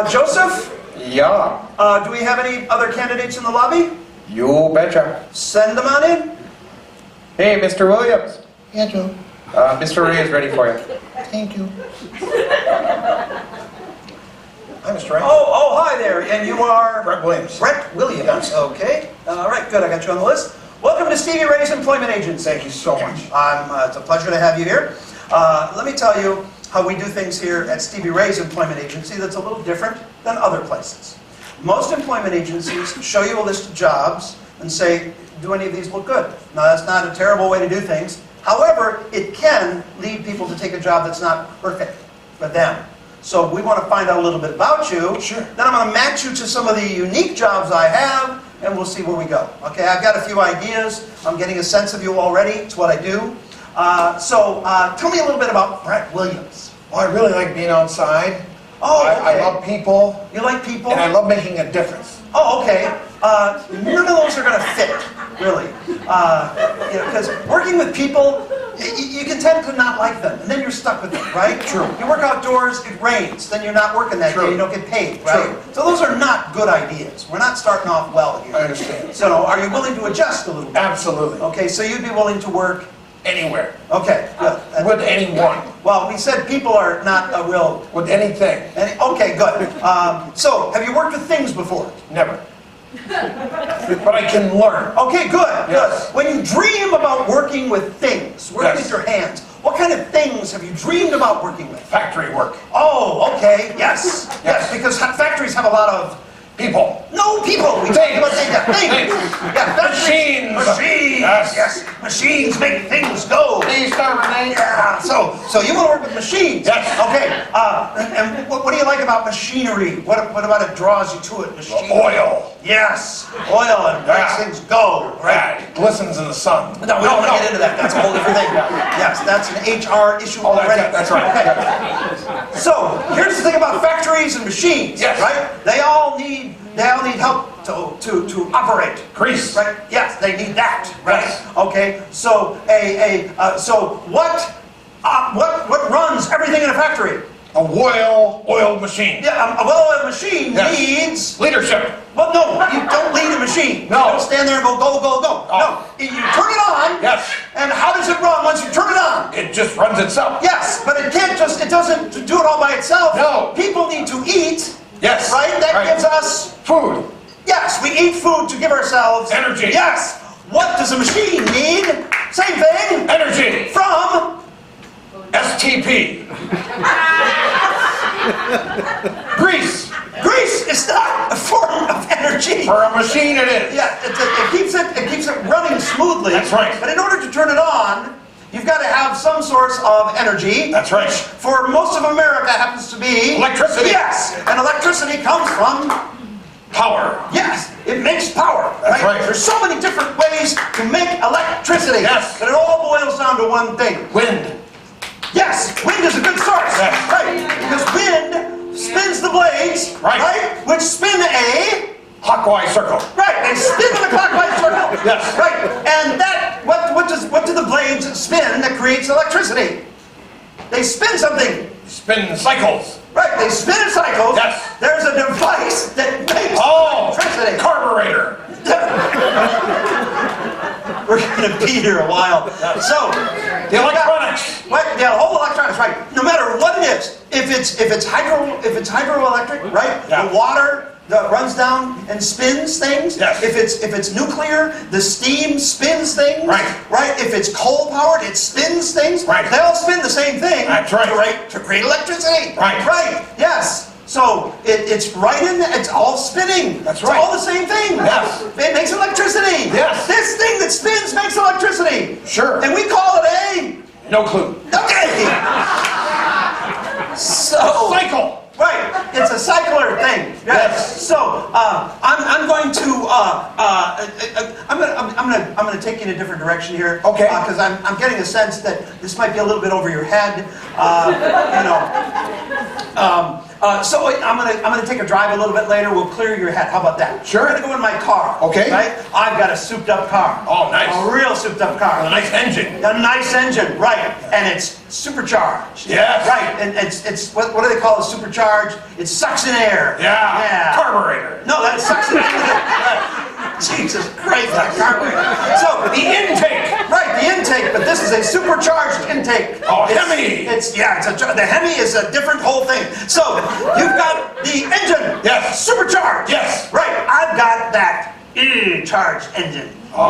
Joseph, Yeah, do we have any other candidates in the lobby? you betcha. Send them on in. Hey, Mr. Williams. Yeah, Joe. Mr. Ray is ready for you. Thank you. Hi, Mr. Ray. Oh, hi there. And you are? Brett Williams. Brett Williams. Okay. All right, good. I got you on the list. Welcome to Stevie Ray's Employment Agency. Thank you so much. It's a pleasure to have you here. Let me tell you how we do things here at Stevie Ray's Employment Agency that's a little different than other places. Most employment agencies show you a list of jobs and say, do any of these look good? Now, that's not a terrible way to do things. However, it can lead people to take a job that's not perfect for them. So we want to find out a little bit about you. Sure. Then I'm going to match you to some of the unique jobs I have, and we'll see where we go. Okay, I've got a few ideas. I'm getting a sense of you already. It's what I do. Tell me a little bit about Brett Williams. Well, I really like being outside. Oh, okay. I love people, You like people? and I love making a difference. Oh, okay. None of those are going to fit, really. Because working with people, you can tend to not like them, and then you're stuck with them, right? True. You work outdoors, it rains, then you're not working that True. day, you don't get paid, right? True. So those are not good ideas. We're not starting off well here. I understand. So are you willing to adjust a little bit? Absolutely. Okay, so you'd be willing to work? Anywhere. Okay, good. With anyone. Well, we said people are not a real... With anything. Okay, good. So, have you worked with things before? Never. But I can learn. Okay, good, Yes. good. When you dream about working with things, working Yes. with your hands, what kind of things have you dreamed about working with? Factory work. Oh, okay, yes. Yes. Yes, because factories have a lot of... People. No, people! We talked about things. Things! Yeah, factories. Machines. Machines! Yes. Yes, machines make things go! Please start, Renee. Yeah, so you want to work with machines? Yes. Okay, and what do you like about machinery? What about it draws you to it? Machine. Oil. Yes, oil and makes Yeah. things go, right? It glistens in the sun. No, we don't want to get into that. That's a whole different thing. Yes, that's an HR issue Oh, already. that's right. Okay. So here's the thing about factories and machines, Yes. right? They all need help to operate. Grease. Right? Yes, they need that. Right? Yes. Okay. So what runs everything in a factory? A oiled machine. Yeah, a well-oiled machine Yes. needs. Leadership. Well, no, you don't lead a machine. No. You don't stand there and go, go, go, go. Oh. No, you turn it on. Yes. And how does it run once you turn it on? It just runs itself. Yes, but it doesn't do it all by itself. No. People need to eat. Yes. Right? That gives us, food. yes, we eat food to give ourselves. Energy. Yes. What does a machine need? Same thing. Energy. From? STP. Grease. Grease is not a form of energy. For a machine it is. Yeah, it keeps it running smoothly. That's right. But in order to turn it on, you've got to have some source of energy. That's right. Which for most of America happens to be Electricity. Yes, and electricity comes from Power. yes. It makes power. That's right. There's so many different ways to make electricity. Yes. But it all boils down to one thing. Wind. Yes, wind is a good source. Yes. Right, because wind the blades, Right. which spin a... Clockwise circle. Right, they spin in a clockwise circle. Yes. Right, and that, what do the blades spin that creates electricity? They spin something. Spin cycles. Right, they spin in cycles. Yes. There's a device that makes Oh, electricity. carburetor. We're gonna be here a while. So, The electronics. What? Yeah, the whole electronics, right? No matter what it is, if it's hydroelectric, right? Yeah. The water that runs down and spins things. Yes. If it's nuclear, the steam spins things. Right. Right. If it's coal powered, it spins things. Right. They all spin the same thing. That's right. To create electricity. Right. Right. Yes. So it's right in there. It's all spinning. That's It's right. all the same thing. Yes. It makes electricity. Yes. This thing that spins makes electricity. Sure. And we call it a... No clue. Okay. So... Cycle. Right. It's a cycler thing. Yes. So I'm going to I'm going to take you in a different direction here. Okay. Because I'm getting a sense that this might be a little bit over your head. You know. So I'm gonna take a drive a little bit later. We'll clear your head. How about that? Sure. I'm gonna go in my car. Okay. Right. I've got a souped up car. Oh, nice. A real souped up car. A nice engine. A nice engine, right? And it's supercharged. Yes. Right. And it's what do they call it? Supercharged? It sucks in air. Yeah. Yeah. Carburetor. No, that sucks in air. Jesus Christ, that carburetor. So The intake. right, the intake, but this is a supercharged intake. Oh, It's- Hemi. The Hemi is a different whole thing. So you've got the engine. Yes. Supercharged. Yes. Right. I've got that charged engine. Oh.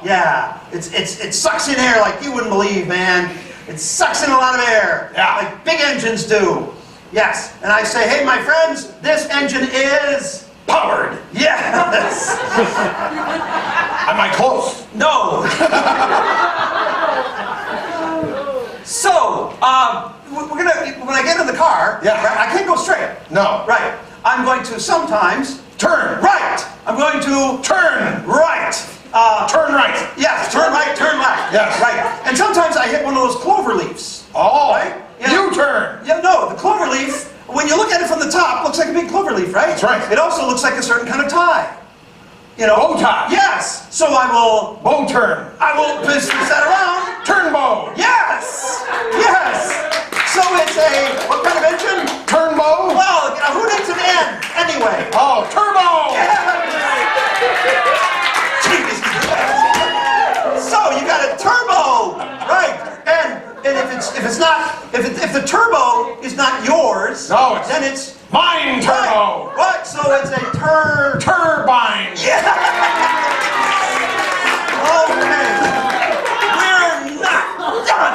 Yeah. It sucks in air like you wouldn't believe, man. It sucks in a lot of air. Yeah. Like big engines do. Yes. And I say, hey, my friends, this engine is Powered. yes. Am I close? No. So, we're gonna, when I get in the car, Yeah. right, I can't go straight. No. Right. I'm going to sometimes Turn. right. I'm going to Turn. right. Turn right. Yes, turn right, turn left. Yes. Right. And sometimes I hit one of those clover leaves. Oh. Right? Yeah. U-turn. Yeah, no, the clover leaf, when you look at it from the top, looks like a big clover leaf, right? That's right. It also looks like a certain kind of tie. You know? Bow tie. Yes. So I will Bow-turn. twist that around. Turnbow. Yes! Yes! So it's a, what kind of engine? Turnbow. Well, you know, who needs an N? Anyway. Oh, turbo. Jeez. So you got a turbo, right? And if the turbo is not yours, No, it's then it's mine turbo. Right. So it's a Turbine. Okay. We're not done.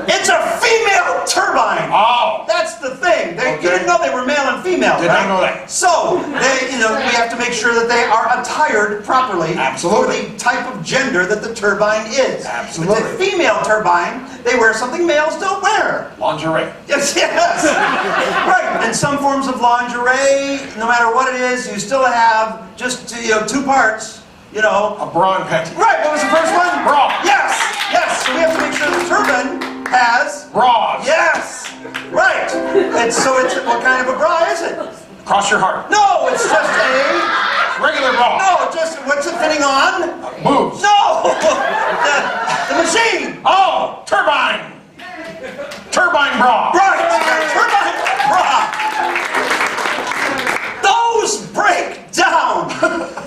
It's a female turbine. Oh. That's the thing. You Okay. didn't know they were male and female, Did right? not know that. So we have to make sure that they are attired properly Absolutely. for the type of gender that the turbine is. Absolutely. If it's a female turbine, they wear something males don't wear. Lingerie. Yes. Right. And some forms of lingerie, no matter what it is, you still have just two parts. A bra and panty. Right. What was the first one? Bra. Yes. Yes. So we have to make sure the turbine has. Bras. Yes. Right. And so it's what kind of a bra is it? Cross your heart. No, it's just a. Regular bra. No, just what's it fitting on? Boobs. No. The machine. Oh, turbine. Turbine bra. Right. Turbine bra. Those break down.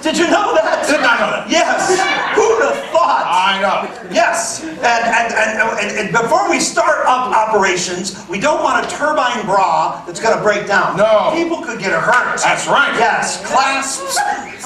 Did you know that? Did not know that. Yes. Who'd have thought? I know. Yes. And before we start up operations, we don't want a turbine bra that's going to break down. No. People could get hurt. That's right. Yes. Clasps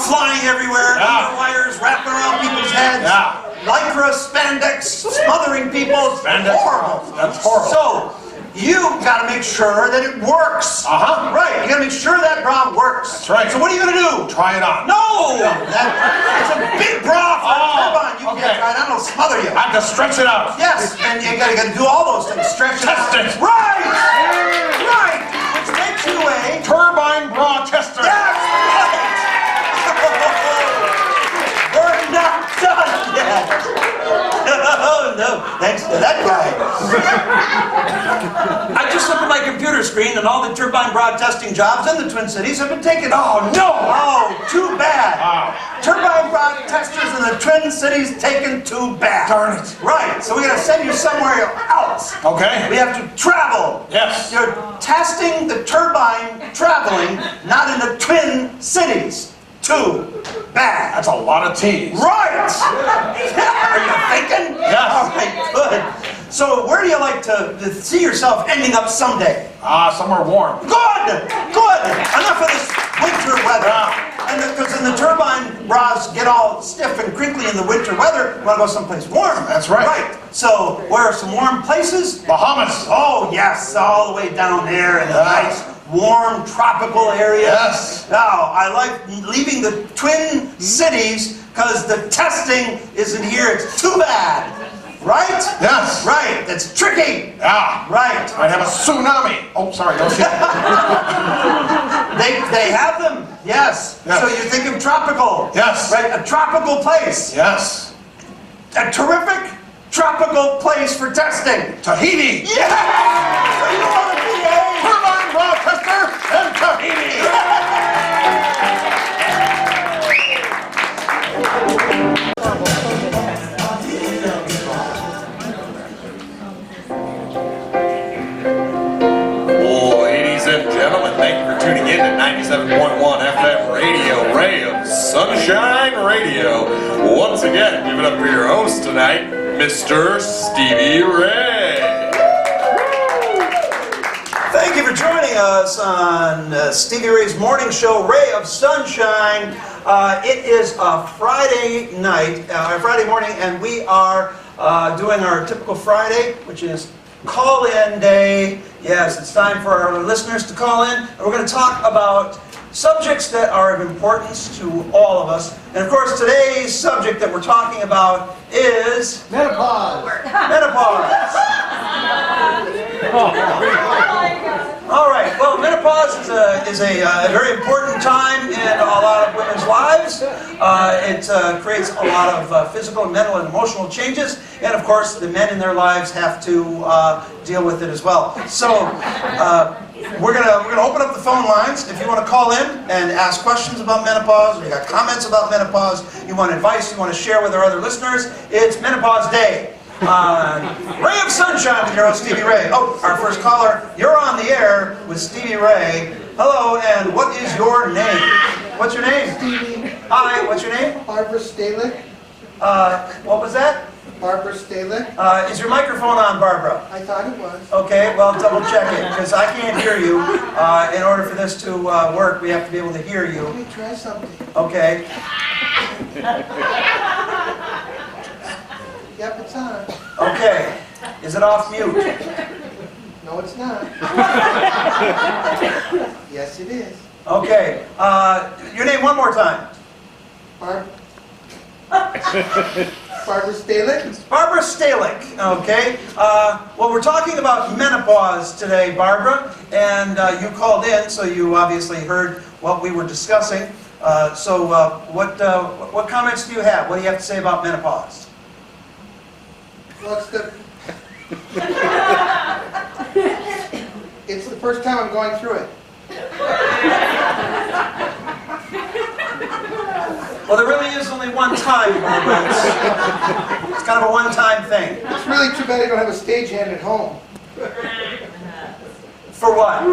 flying everywhere. Yeah. Wires wrapping around people's heads. Yeah. Lycra, spandex, smothering people. Spandex. Horrible. That's horrible. So, you've got to make sure that it works. Uh-huh. Right. You got to make sure that bra works. That's right. So what are you going to do? Try it on. No! It's a big bra for a turbine. You okay. can't try it on. It'll smother you. I have to stretch it out. Yes, and you got to do all those things. Stretch it Test out. it. Right! Right! Which makes you a... Turbine bra tester. Yes! Right! We're not done yet. Oh, no. thanks to that guy. I just looked at my computer screen and all the turbine broadcasting jobs in the Twin Cities have been taken. Oh no! Oh, too bad. Turbine broadcasters in the Twin Cities taken too bad. Darn it. Right, so we're gonna send you somewhere else. Okay. We have to travel. Yes. You're testing the turbine traveling, not in the Twin Cities. Too bad. That's a lot of T's. Right! Are you thinking? Yes. All right, good. So where do you like to see yourself ending up someday? Somewhere warm. Good! Good! Enough of this winter weather. And because the turbine rods get all stiff and crinkly in the winter weather, you want to go someplace warm. That's right. Right. So where are some warm places? Bahamas. Oh yes, all the way down there in the nice, warm, tropical area. Yes. Now, I like leaving the Twin Cities because the testing isn't here. It's too bad. Right? Yes. Right. That's tricky. Ah. Right. I'd have a tsunami. Oh, sorry. Don't you? They have them. Yes. Yes. So you think of tropical. Yes. Right. A tropical place. Yes. A terrific tropical place for testing. Tahiti. Yeah! So you want to be a Turbine broadcaster in Tahiti. Ladies and gentlemen, thank you for tuning in to 97.1 FM Radio, Ray of Sunshine Radio. Once again, give it up for your host tonight, Mr. Stevie Ray. Thank you for joining us on Stevie Ray's morning show, Ray of Sunshine. It is a Friday night, Friday morning, and we are doing our typical Friday, which is call-in day. Yes, it's time for our listeners to call in, and we're going to talk about subjects that are of importance to all of us. And of course, today's subject that we're talking about is Menopause. menopause. All right. Well, menopause is a very important time in a lot of women's lives. It creates a lot of physical, and mental, and emotional changes, and of course, the men in their lives have to deal with it as well. So. We're gonna open up the phone lines. If you want to call in and ask questions about menopause, or you got comments about menopause, you want advice you want to share with our other listeners, it's Menopause Day. Ray of Sunshine with your host Stevie Ray. Oh, our first caller, you're on the air with Stevie Ray. Hello, and what is your name? What's your name? Stevie. Hi, what's your name? Barbara Stalick. What was that? Barbara Stalick. Is your microphone on, Barbara? I thought it was. Okay, well, double check it, because I can't hear you. In order for this to work, we have to be able to hear you. Let me try something. Okay. Yep, it's on. Okay. Is it off mute? No, it's not. Yes, it is. Okay. Your name one more time. Barbara Stalick. Barbara Stalick. Okay. Well, we're talking about menopause today, Barbara, and you called in, so you obviously heard what we were discussing. What comments do you have? What do you have to say about menopause? Well, it's the first time I'm going through it. Well, there really is only one time, Barbara. It's kind of a one-time thing. It's really too bad I don't have a stagehand at home For what?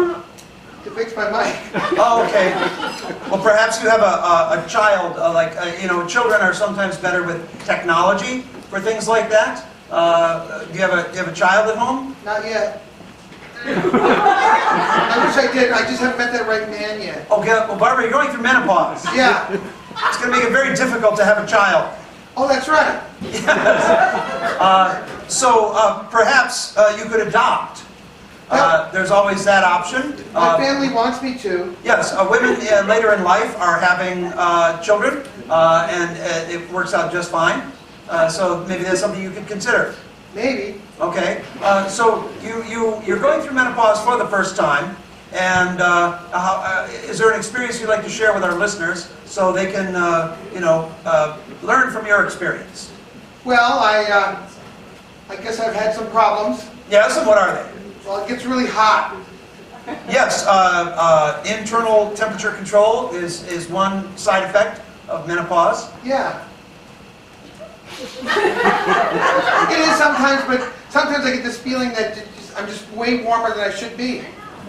to fix my mic. Oh, okay. Well, perhaps you have a child, children are sometimes better with technology for things like that. Do you have a child at home? Not yet. I wish I did. I just haven't met that right man yet. Okay, well, Barbara, you're going through menopause. Yeah. It's going to make it very difficult to have a child. Oh, that's right. So perhaps you could adopt. There's always that option. My family wants me to. Yes, women later in life are having children, and it works out just fine. So maybe that's something you could consider. Maybe. Okay, so you're going through menopause for the first time, and is there an experience you'd like to share with our listeners so they can, learn from your experience? Well, I guess I've had some problems. Yes, and what are they? Well, it gets really hot. Yes, internal temperature control is one side effect of menopause. Yeah. It is sometimes, but sometimes I get this feeling that I'm just way warmer than I should be.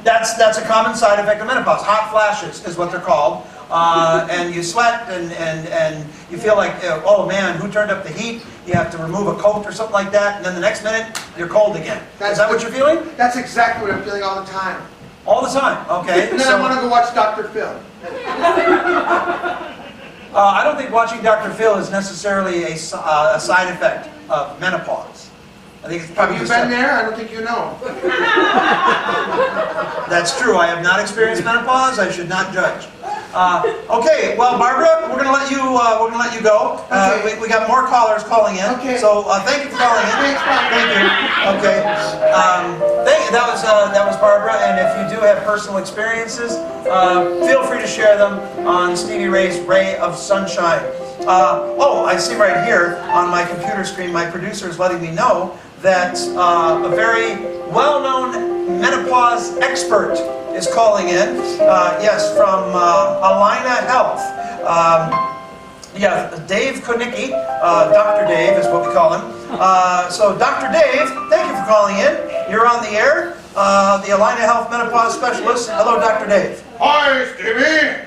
That's a common side effect of menopause. Hot flashes is what they're called. And you sweat and you feel like, oh man, who turned up the heat? You have to remove a coat or something like that, and then the next minute, you're cold again. Is that what you're feeling? That's exactly what I'm feeling all the time. All the time, okay. And then I want to go watch Dr. Phil. I don't think watching Dr. Phil is necessarily a side effect of menopause. I think it's probably Have you just been there? I don't think you know. That's true. I have not experienced menopause. I should not judge. Okay, well, Barbara, we're gonna let you go. Okay. We got more callers calling in. Okay. So thank you for calling in. Thanks, Barbara. Thank you. Okay. That was Barbara. And if you do have personal experiences, feel free to share them on Stevie Ray's Ray of Sunshine. Oh, I see right here on my computer screen, my producer is letting me know that a very well-known menopause expert is calling in. Yes, from Alina Health. Yeah, Dave Konicki, Dr. Dave is what we call him. So Dr. Dave, thank you for calling in. You're on the air. The Alina Health Menopause Specialist. Hello, Dr. Dave. Hi, Stevie.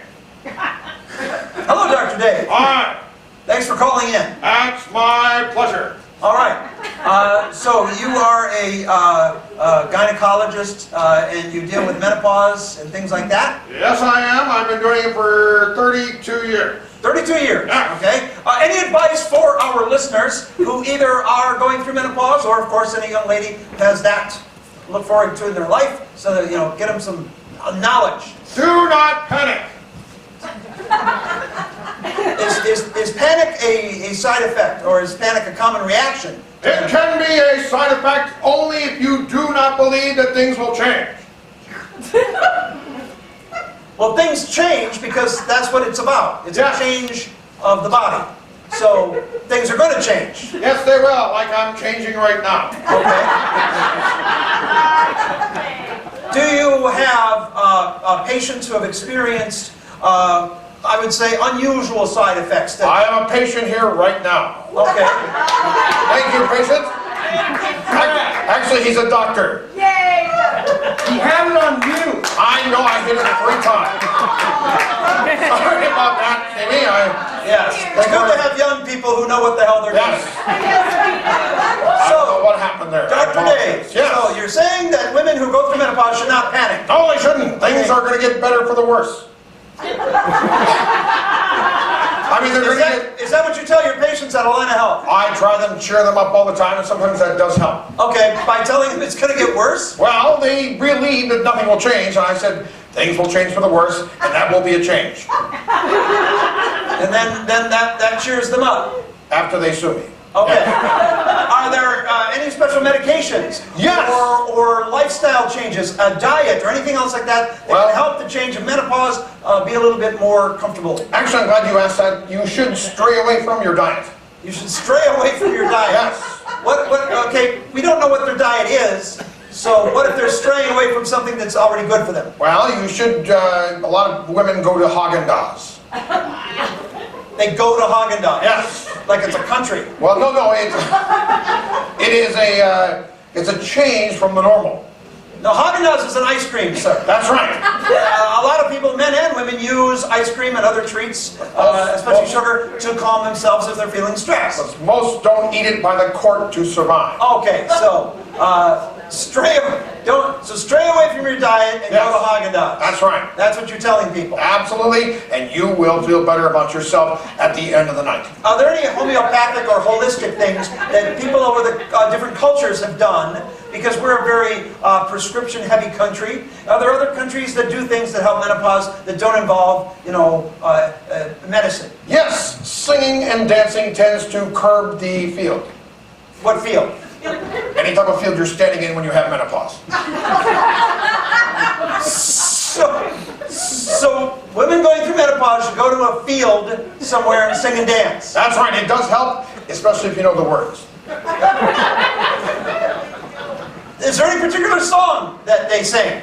Hello, Dr. Dave. Hi. Thanks for calling in. That's my pleasure. All right. So you are a gynecologist and you deal with menopause and things like that? Yes, I am. I've been doing it for 32 years. 32 years. Yeah. Okay. Any advice for our listeners who either are going through menopause or, of course, any young lady has that to look forward to in their life, so that, get them some knowledge? Do not panic. Is panic a side effect, or is panic a common reaction? It can be a side effect only if you do not believe that things will change. Well, things change because that's what it's about. It's Yes. a change of the body. So things are going to change. Yes, they will, like I'm changing right now. Okay. Do you have patients who have experienced, I would say, unusual side effects? I am a patient here right now. Okay. Thank you, patient. Actually, he's a doctor. Yay! He had it on mute. I know I hit it 3 times. Sorry about that, Stevie. Yes. It's good to have young people who know what the hell they're Yes. doing. I don't know what happened there. Dr. Dave, Yes. so you're saying that women who go through menopause should not panic? No, they shouldn't. Things are going to get better for the worse. I mean, they're going to get... Is that what you tell your patients at Alina Health? I try them, cheer them up all the time, and sometimes that does help. Okay, by telling them it's going to get worse? Well, they believe that nothing will change, and I said, things will change for the worse, and that will be a change. And then that cheers them up. After they sue me. Okay. Are there any special medications? Yes. Or lifestyle changes, a diet, or anything else like that that can help the change of menopause be a little bit more comfortable? Actually, I'm glad you asked that. You should stray away from your diet. You should stray away from your diet. Yes. Okay, we don't know what their diet is, so what if they're straying away from something that's already good for them? Well, you should, a lot of women go to Haagen-Dazs. They go to Haagen-Dazs. Yes. Like it's a country. Well, no, it's a change from the normal. No, Haagen-Dazs is an ice cream, sir. That's right. A lot of people, men and women, use ice cream and other treats, especially sugar, to calm themselves if they're feeling stressed. But most don't eat it by the quart to survive. Okay, so stray away from your diet and go to Haagen-Dazs. That's right. That's what you're telling people. Absolutely, and you will feel better about yourself at the end of the night. Are there any homeopathic or holistic things that people over the different cultures have done? Because we're a very prescription-heavy country. Are there other countries that do things that help menopause that don't involve, medicine? Yes, singing and dancing tends to curb the field. What field? Any type of field you're standing in when you have menopause. So women going through menopause should go to a field somewhere and sing and dance. That's right, it does help, especially if you know the words. Is there any particular song that they sing?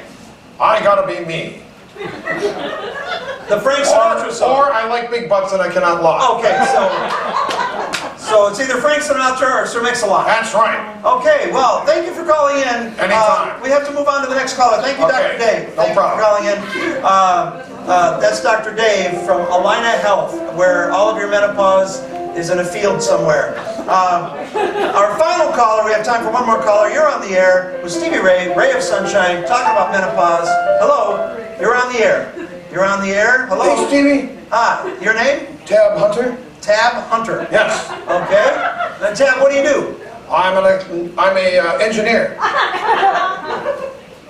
I gotta be me. The Frank Sinatra song. Or I like big butts and I cannot lie. Okay, so it's either Frank Sinatra or Sir Mix-a-Lot. That's right. Okay, well, thank you for calling in. Anytime. We have to move on to the next caller. Thank you, Okay, Dr. Dave. no Thank problem. you for calling in. That's Dr. Dave from Alina Health, where all of your menopause is in a field somewhere. Our final caller, we have time for one more caller. You're on the air with Stevie Ray, Ray of Sunshine, talking about menopause. Hello, you're on the air. You're on the air. Hello. Hey, Stevie. Hi, your name? Tab Hunter? Tab Hunter. Yes. Okay. Now, Tab, what do you do? I'm a engineer.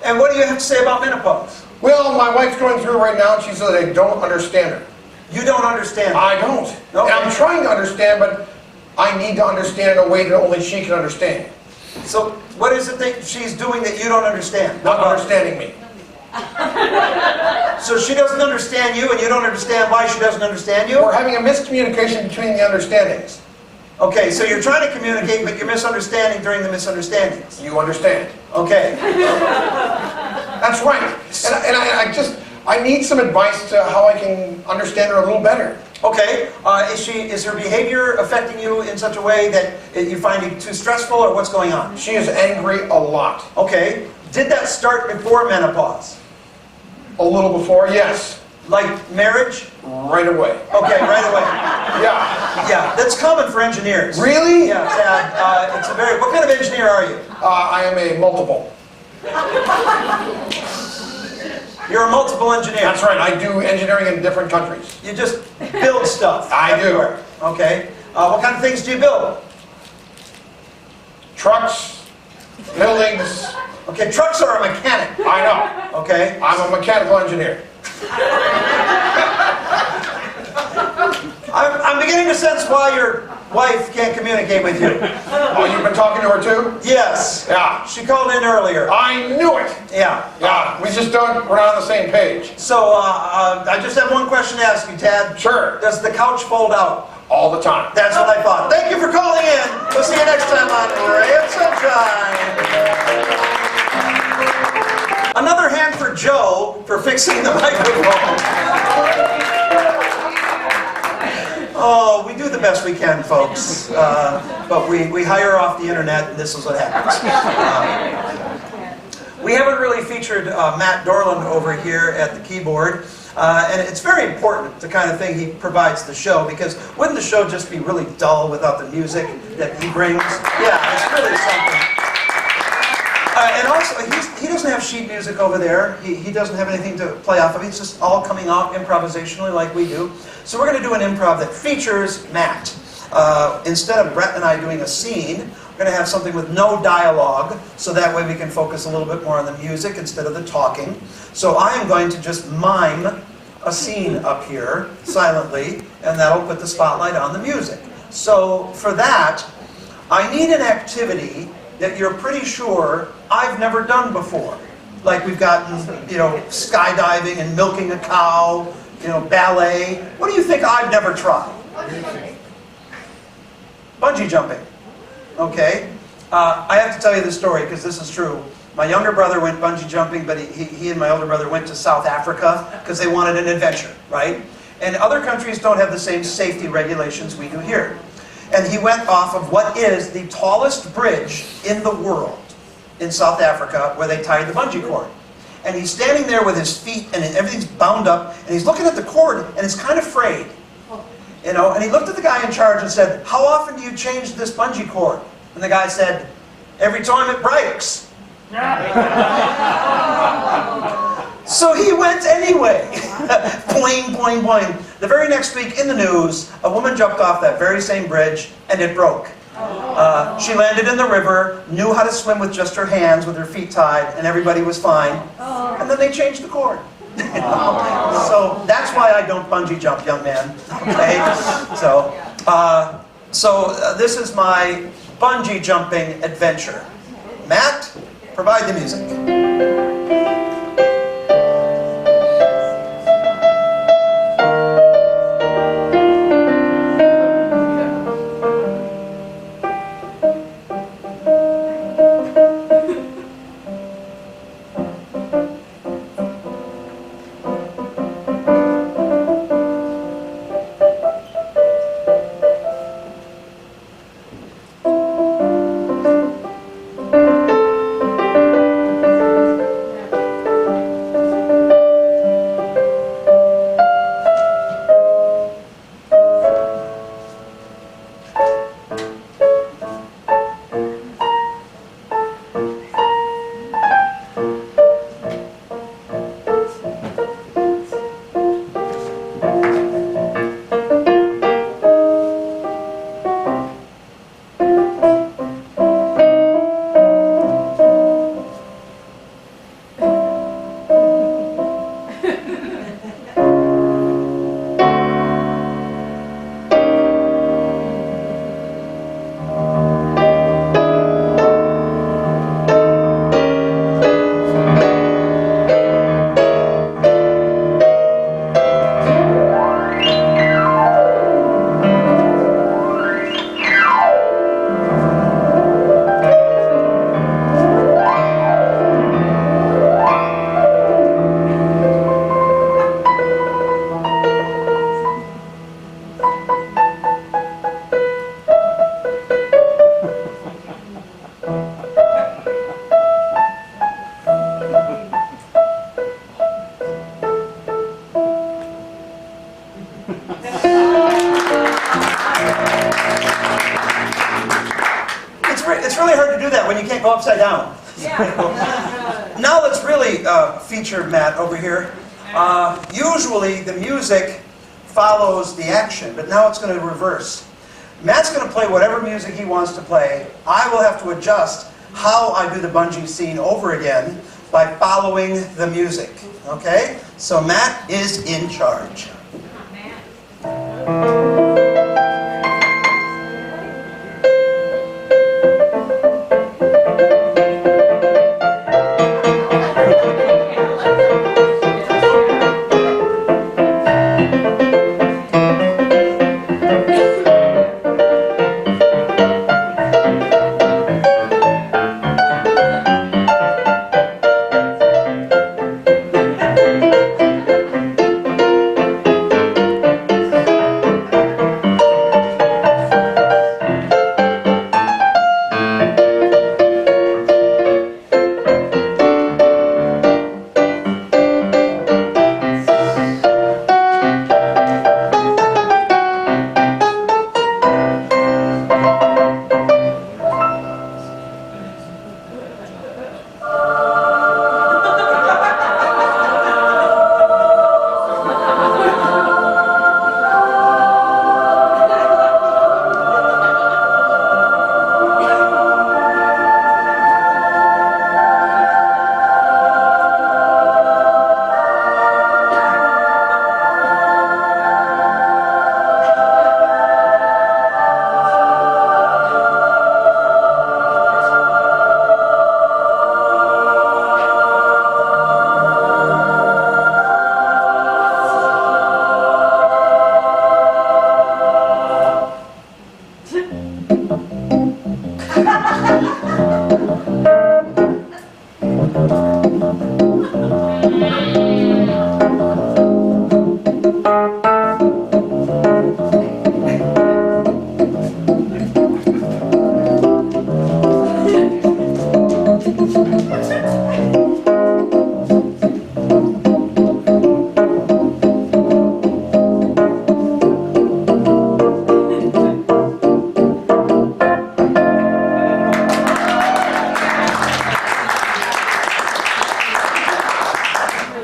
And what do you have to say about menopause? Well, my wife's going through it right now and she says I don't understand her. You don't understand. I don't. Okay. I'm trying to understand, but I need to understand in a way that only she can understand. So what is it that she's doing that you don't understand? Not understanding me. So she doesn't understand you and you don't understand why she doesn't understand you? We're having a miscommunication between the understandings. Okay, so you're trying to communicate, but you're misunderstanding during the misunderstandings. You understand. Okay. That's right. And I need some advice to how I can understand her a little better. Okay. Is her behavior affecting you in such a way that you find it too stressful, or what's going on? She is angry a lot. Okay. Did that start before menopause? A little before, yes. Like marriage? Right away. Okay, right away. Yeah. Yeah, that's common for engineers. Really? Yeah, it's a very. What kind of engineer are you? I am a multiple. You're a multiple engineer. That's right. I do engineering in different countries. You just build stuff. I do. everywhere. Okay. What kind of things do you build? Trucks, buildings. Okay, trucks are a mechanic. I know. Okay. I'm a mechanical engineer. I'm beginning to sense why your wife can't communicate with you. Oh, you've been talking to her too? Yes. Yeah. She called in earlier. I knew it. Yeah. Yeah. We're not on the same page. So I just have one question to ask you, Tad. Sure. Does the couch fold out? All the time. That's what I thought. Thank you for calling in. We'll see you next time on Ray of Sunshine. Another hand for Joe for fixing the microphone. Oh, we do the best we can, folks. But we hire off the internet, and this is what happens. We haven't really featured Matt Dorland over here at the keyboard. And it's very important, the kind of thing he provides the show, because wouldn't the show just be really dull without the music that he brings? Yeah, it's really something. And also, he doesn't have sheet music over there. He doesn't have anything to play off of. It's just all coming out improvisationally like we do. So we're going to do an improv that features Matt. Instead of Brett and I doing a scene, we're going to have something with no dialogue, so that way we can focus a little bit more on the music instead of the talking. So I am going to just mime a scene up here silently, and that'll put the spotlight on the music. So for that, I need an activity that you're pretty sure I've never done before. Like we've gotten, skydiving and milking a cow, ballet. What do you think I've never tried? Bungee jumping. Okay. I have to tell you this story because this is true. My younger brother went bungee jumping, but he and my older brother went to South Africa because they wanted an adventure, right? And other countries don't have the same safety regulations we do here. And he went off of what is the tallest bridge in the world in South Africa, where they tied the bungee cord. And he's standing there with his feet and everything's bound up, and he's looking at the cord and he's kind of frayed. And he looked at the guy in charge and said, "How often do you change this bungee cord?" And the guy said, "Every time it breaks." So he went anyway. Boing, boing, boing. The very next week in the news, a woman jumped off that very same bridge and it broke. She landed in the river, knew how to swim with just her hands with her feet tied, and everybody was fine. And then they changed the cord. So that's why I don't bungee jump, young man. Okay? So this is my bungee jumping adventure. Matt, provide the music. It's really hard to do that when you can't go upside down. Now let's really feature Matt over here. Usually the music follows the action, but now it's going to reverse. Matt's going to play whatever music he wants to play. I will have to adjust how I do the bungee scene over again by following the music. Okay? So Matt is in charge.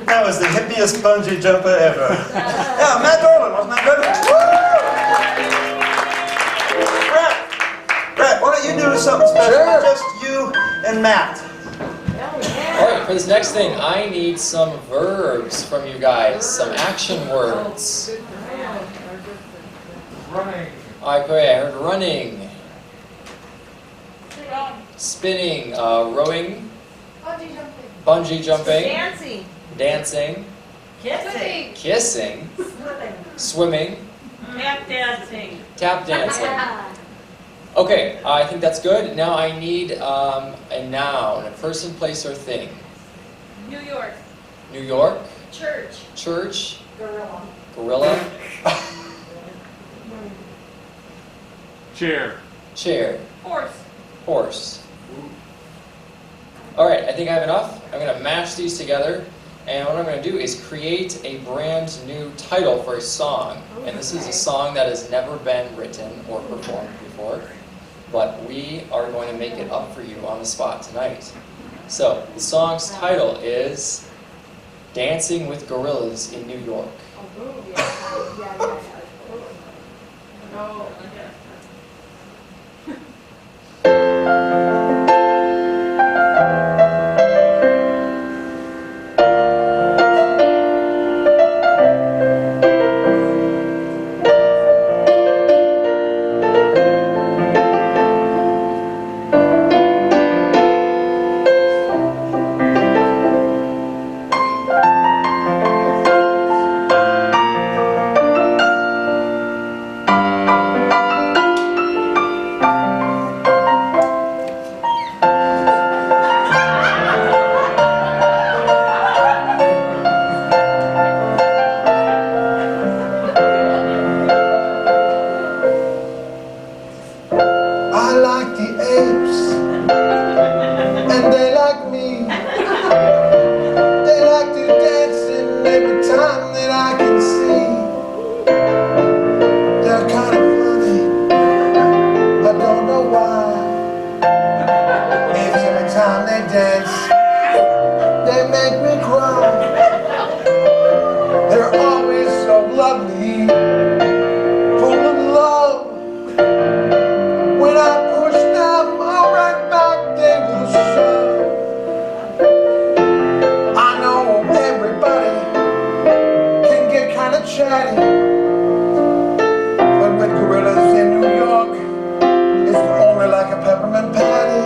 That was the hippiest bungee jumper ever. Yeah, Matt Dorland, wasn't that good? Woo! Brett, why don't you do something special? Sure. Just you and Matt. Alright, for this next thing, I need some verbs from you guys, some action words. Running. Okay, I heard running, spinning, rowing, bungee jumping, Dancing. dancing, Kissing. kissing, swimming, Tap dancing. tap dancing. Okay, I think that's good. Now I need a noun, a person, place, or thing. New York. New York, Church. church, Gorilla. gorilla, Chair. chair, Horse. horse. All right, I think I have enough. I'm going to mash these together, and what I'm going to do is create a brand new title for a song. And this is a song that has never been written or performed before, but we are going to make it up for you on the spot tonight. So, the song's title is Dancing with Gorillas in New York. me, full of love. When I push them all right back, they will shove. I know everybody can get kind of chatty, but with gorillas in New York, it's only like a peppermint patty.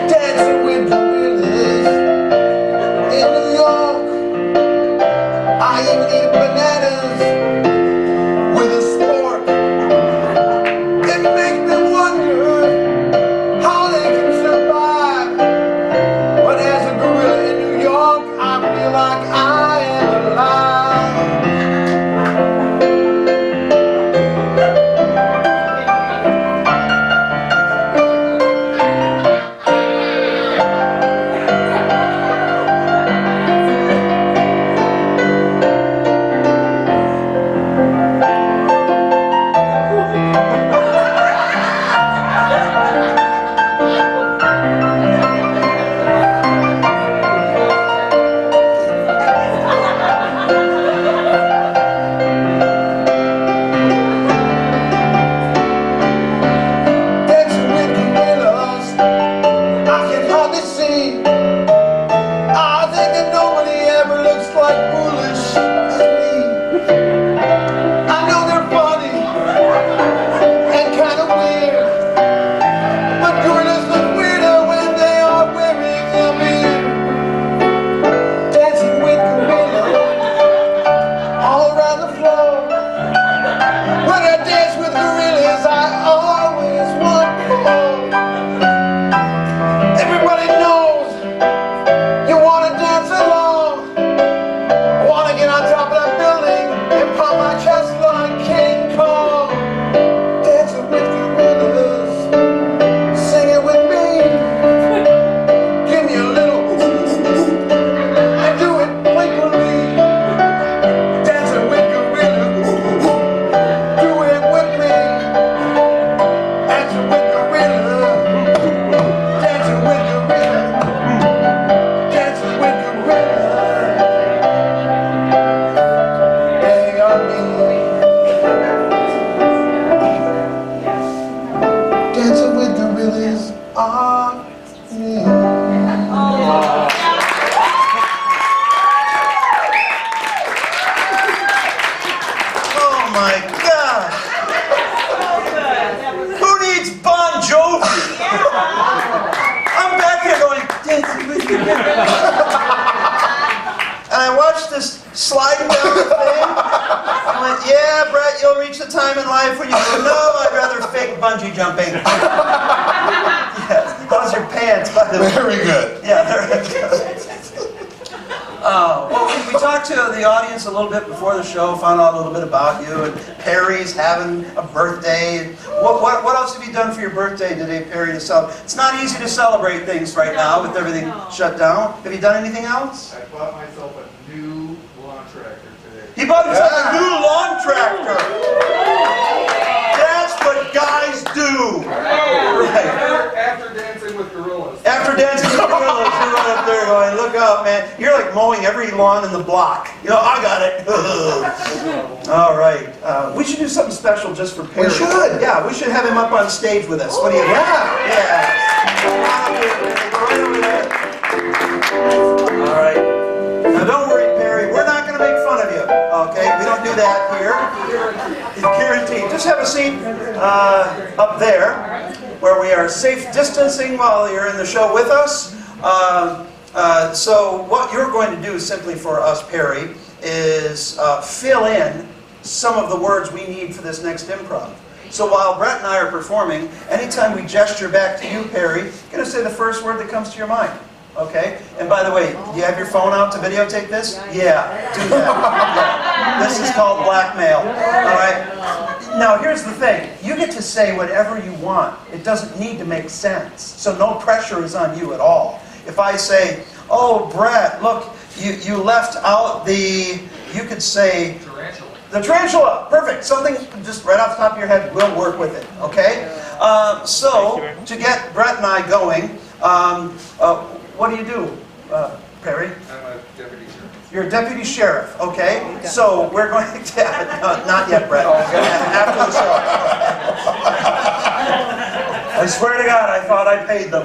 Dancing with gorillas in New York. I even eat bananas with a spork. It makes me wonder how they can survive. But as a gorilla in New York, I feel like I am alive. Dancing with gorillas, I can hardly see. I think that nobody ever looks like foolish as me. I know they're funny and kind of weird, but gorillas look weirder when they are wearing a beard. Dancing with gorillas all around the floor. When I dance with gorillas, I always want more. Everybody knows you want to dance along. I want to get on top of that building and pump my chest like King Kong. Dancing with gorillas, sing it with me. Give me a little and do it playfully. Dancing with gorillas, do it with me. Dancing with gorillas, dancing with gorillas, dancing with gorillas. They are me. Dancing with gorillas are me. Oh my gosh! Who needs Bon Jovi? I'm back here going, dancing with you. And I watched this sliding down the thing. I went, yeah, Brett, you'll reach the time in life when you go, no, I'd rather fake bungee jumping. Yes. How's your pants, by the way? Very good. Yeah, there it goes. Well, we talked to the audience a little bit before the show, found out a little bit about you, and Perry's having a birthday. What else have you done for your birthday today, Perry, to celebrate? It's not easy to celebrate things right now with everything shut down. Have you done anything else? I bought myself a new lawn tractor today. He bought himself a new lawn tractor. That's what guys do. Right. After dancing with gorillas. After dancing with gorillas, you run up there going, look out, man. You're like mowing every lawn in the block. You know, I got it. All right. We should do something special just for Perry. We should. Yeah, we should have him up on stage with us. What do you think? Yeah. All right. Now don't worry, Perry. We're not going to make fun of you. Okay? We don't do that here. Guaranteed. Just have a seat up there where we are safe distancing while you're in the show with us. So what you're going to do simply for us, Perry, is fill in some of the words we need for this next improv. So while Brett and I are performing, anytime we gesture back to you, Perry, you're going to say the first word that comes to your mind. Okay? And by the way, do you have your phone out to videotape this? Yeah, do that. Yeah. This is called blackmail. All right? Now, here's the thing. You get to say whatever you want. It doesn't need to make sense. So no pressure is on you at all. If I say, oh, Brett, look, you left out the, you could say, the tarantula. Perfect. Something just right off the top of your head, we'll work with it. Okay? So, to get Brett and I going, what do you do, Perry? I'm a deputy sheriff. You're a deputy sheriff, okay? So we're going to, not yet, Brett. After the show. I swear to God, I thought I paid them.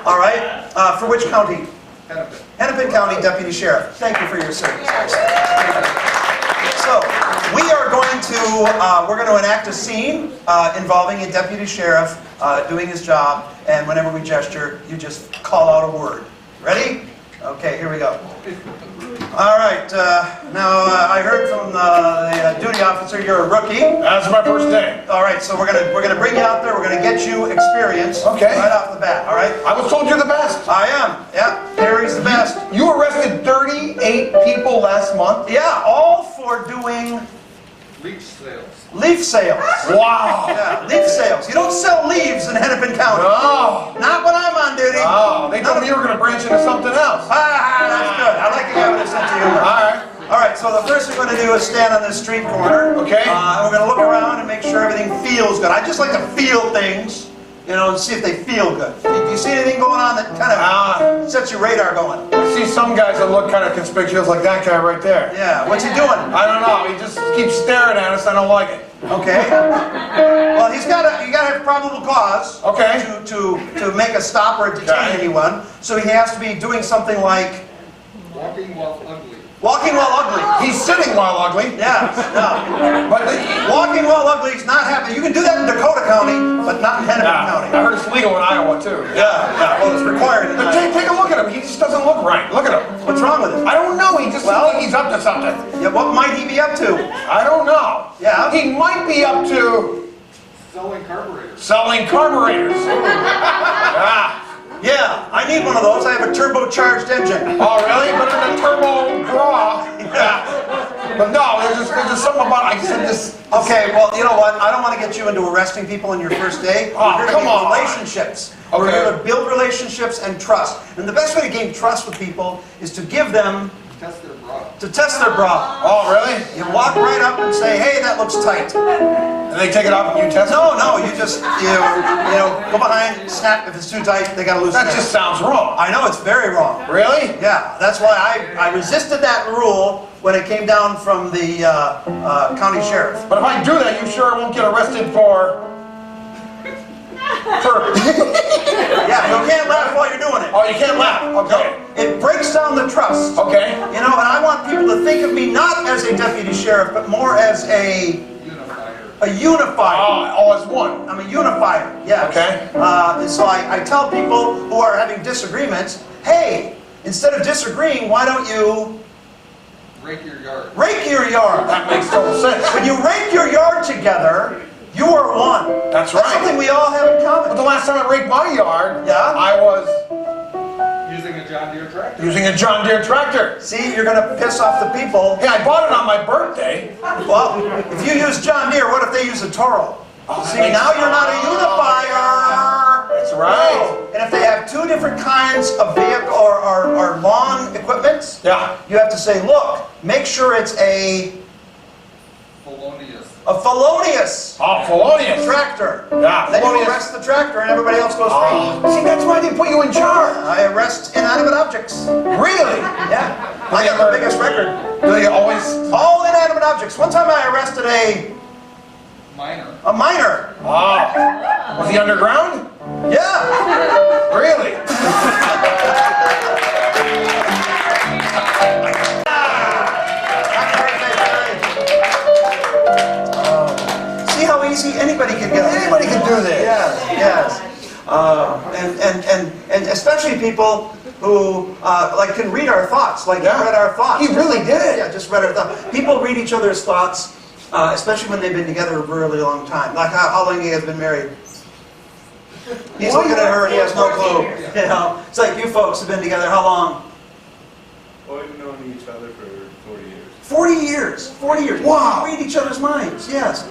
All right, for which county? Hennepin. Hennepin County Deputy Sheriff. Thank you for your service. So, we are going to, we're going to enact a scene involving a deputy sheriff doing his job, and whenever we gesture, you just call out a word. Ready? Okay, here we go. All right, now I heard from the duty officer you're a rookie. That's my first day. All right, so we're gonna bring you out there. We're gonna get you experience Okay. right off the bat. All right. I was told you're the best. I am. Yeah, Harry's the best. You arrested 38 people last month? Yeah, all for doing Leaf sales. leaf sales. Wow. Yeah, leaf sales. You don't sell leaves in Hennepin County. No. Not when I'm on duty. Oh, they told me you were going to branch into something else. That's good. I like you having a sense of humor. All right. All right, so the first thing we're going to do is stand on this street corner. Okay. And we're going to look around and make sure everything feels good. I just like to feel things, you know, and see if they feel good. Do you see anything going on that kind of sets your radar going? I see some guys that look kind of conspicuous, like that guy right there. Yeah, what's he doing? I don't know. He just keeps staring at us. I don't like it. Okay. Well, you got to have probable cause. Okay. To make a stop or detain anyone. So he has to be doing something like Walking while ugly. walking while ugly. He's sitting while ugly. Yeah. No. But Walking while ugly is not happening. You can do that in Dakota County, but not in Hennepin County. I heard it's legal in Iowa too. Yeah. Well, it's required. But take a look at him. He just doesn't look right. Look at him. What's wrong with it? I don't know. He just looks like he's up to something. Yeah. What might he be up to? I don't know. Yeah. He might be up to Selling carburetors. selling carburetors. Yeah. Yeah. I need one of those. I have a turbocharged engine. Oh, really? But in a turbo draw. Yeah. But no, there's just something about I said this. Okay. Well, you know what? I don't want to get you into arresting people on your first day. Oh, We're come going to on. relationships. We're Okay. going to build relationships and trust. And the best way to gain trust with people is to give them Test their bra. to test their bra. Oh, really? You walk right up and say, "Hey, that looks tight." And they take it off and you test it? No, you just you know go behind, snap. If it's too tight, they gotta loosen That it. just sounds wrong. I know it's very wrong. Really? Yeah, that's why I resisted that rule when it came down from the county sheriff. But if I do that, you sure I won't get arrested for... Yeah, you can't laugh while you're doing it. Oh, you can't laugh. Okay. It breaks down the trust. Okay. You know, and I want people to think of me not as a deputy sheriff, but more as a unifier. Oh, it's one. I'm a unifier, yes. Okay. And so I tell people who are having disagreements, hey, instead of disagreeing, why don't you Rake your yard. rake your yard? That makes total sense. When you rake your yard together, you are one. That's That's right. something we all have in But common. the last time I raked my yard, Yeah? I was Using a John Deere tractor. using a John Deere tractor. See, you're gonna piss off the people. Hey, I bought it on my birthday. Well, if you use John Deere, what if they use a Toro? See, makes- now you're not a unifier. That's right. No. And if they have two different kinds of vehicle or lawn equipments, Yeah. you have to say, look, make sure it's a felonious Oh, felonious. tractor. Yeah, Then you felonious. arrest the tractor and everybody else goes free. Oh, see, that's why they put you in charge. I arrest inanimate objects. Really? Yeah. I got the biggest record. Do they always... All inanimate objects. One time I arrested a minor. Oh. Was he underground? Yeah. Really? See how easy anybody can get. Anybody can do this. Yes. And especially people who like can read our thoughts, like Yeah. he read our thoughts. He really did. Yeah, just read our thoughts. People read each other's thoughts, especially when they've been together a really long time. Like how long he has been married. He's looking at her and he has no clue. You know, it's like you folks have been together how long? Well, we've known each other for 40 years. 40 years. 40 years. Wow. Read each other's minds. Yes.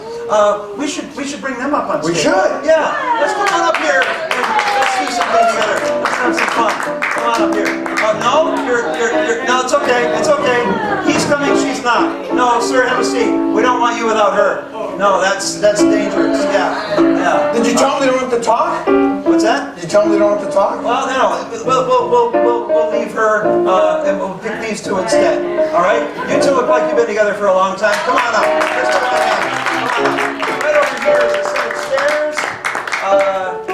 We should bring them up on stage. We should. Yeah. Let's come on up here. Let's do something together. Let's have some fun. Come on up here. No, no, it's okay. It's okay. He's coming. She's not. No, sir, have a seat. We don't want you without her. No, that's dangerous. Yeah. Yeah. Did you tell them they don't have to talk? What's that? Did you tell them they don't have to talk? Well, no. We'll leave for, and we'll pick these two instead. All right? You two look like you've been together for a long time. Come on up. Let's put my hand. Come on up. Right over here is a set of stairs.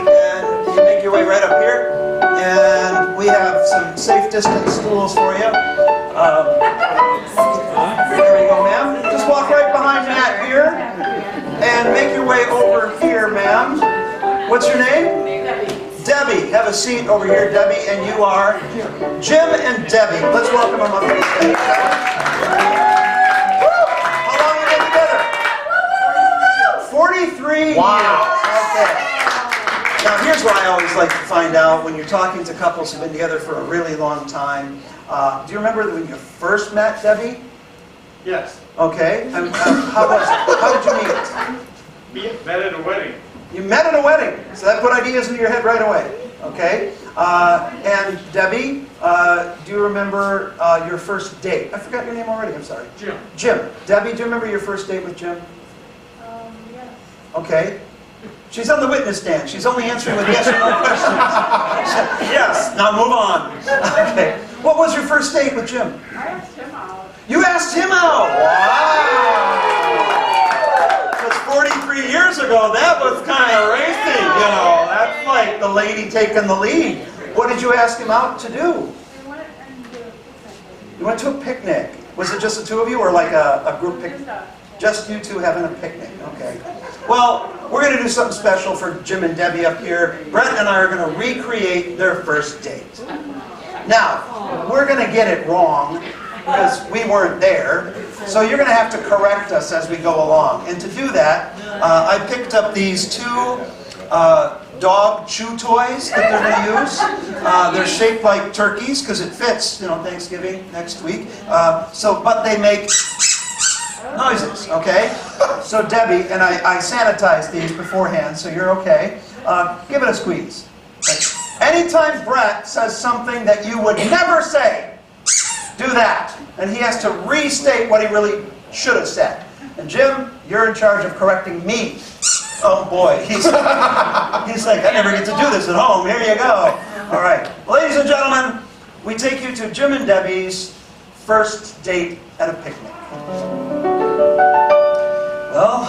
And you make your way right up here. And we have some safe distance stools for you. There you go, ma'am. Just walk right behind Matt here. And make your way over here, ma'am. What's your name? Debbie. Have a seat over here, Debbie. And you are? Jim and Debbie. Let's welcome them up to the stage. How long have you been together? 43 years. Okay. Now, here's what I always like to find out when you're talking to couples who've been together for a really long time. Do you remember when you first met Debbie? Yes. Okay. How was it? How did you meet? We met at a wedding. You met at a wedding. So that put ideas into your head right away. Okay. And Debbie, do you remember your first date? I forgot your name already. I'm sorry. Jim. Jim. Debbie, do you remember your first date with Jim? Yes. Okay. She's on the witness stand. She's only answering with yes or no questions. Yes. Now move on. Okay. What was your first date with Jim? I asked him out. You asked him out. Wow. Because 43 years ago, that was kind of racing, you know. That's like the lady taking the lead. What did you ask him out to do? We went and did a picnic. You went to a picnic. Was it just the two of you or like a group picnic? Just us. Just you two having a picnic, okay. Well, we're going to do something special for Jim and Debbie up here. Brent and I are going to recreate their first date. Now, we're going to get it wrong because we weren't there. So you're going to have to correct us as we go along. And to do that, I picked up these two dog chew toys that they're going to use. They're shaped like turkeys because it fits, you know, Thanksgiving next week. But they make noises, okay? So Debbie, and I sanitized these beforehand, so you're okay. Give it a squeeze. Anytime Brett says something that you would never say, do that. And he has to restate what he really should have said. And Jim, you're in charge of correcting me. Oh boy, he's like, I never get to do this at home. Here you go. All right. Ladies and gentlemen, we take you to Jim and Debbie's first date at a picnic. Well,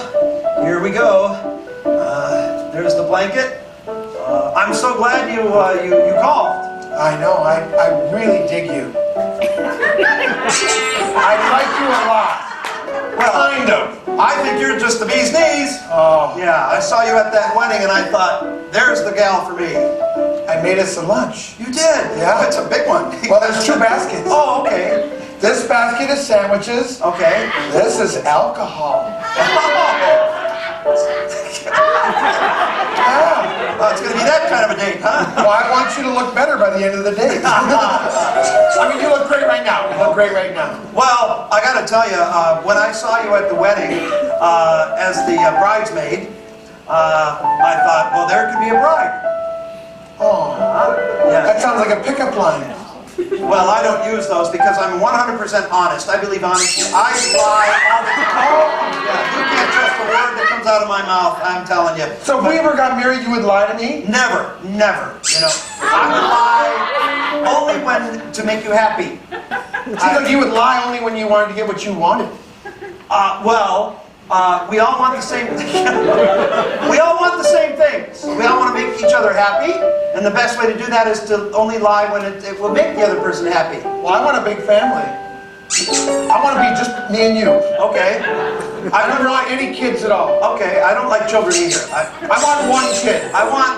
here we go. There's the blanket. I'm so glad you called. I know, I really dig you. I like you a lot. Well, Kind of. I think you're just the bee's knees. Oh, Yeah, I saw you at that wedding and I thought, there's the gal for me. I made us a lunch. You did? Yeah. It's a big one. Well, there's two baskets. Oh, okay. This basket is sandwiches. Okay. This is alcohol. Yeah. It's going to be that kind of a date, huh? Well, I want you to look better by the end of the day. I mean, you look great right now. You look great right now. Well, I got to tell you, when I saw you at the wedding as the bridesmaid, I thought, well, there could be a bride. Oh, Yeah. that sounds like a pickup line. Well, I don't use those because I'm 100% honest. I believe honesty. I lie all the time. Yeah, you can't trust a word that comes out of my mouth, I'm telling you. So if we ever got married, you would lie to me? Never, never, you know. I would lie only when to make you happy. It seems like you would lie only when you wanted to get what you wanted. We all want the same we all want the same things. We all want to make each other happy, and the best way to do that is to only lie when it will make the other person happy. Well, I want a big family. I want to be just me and you. Okay. I don't want any kids at all. Okay, I don't like children either. I want one kid. I want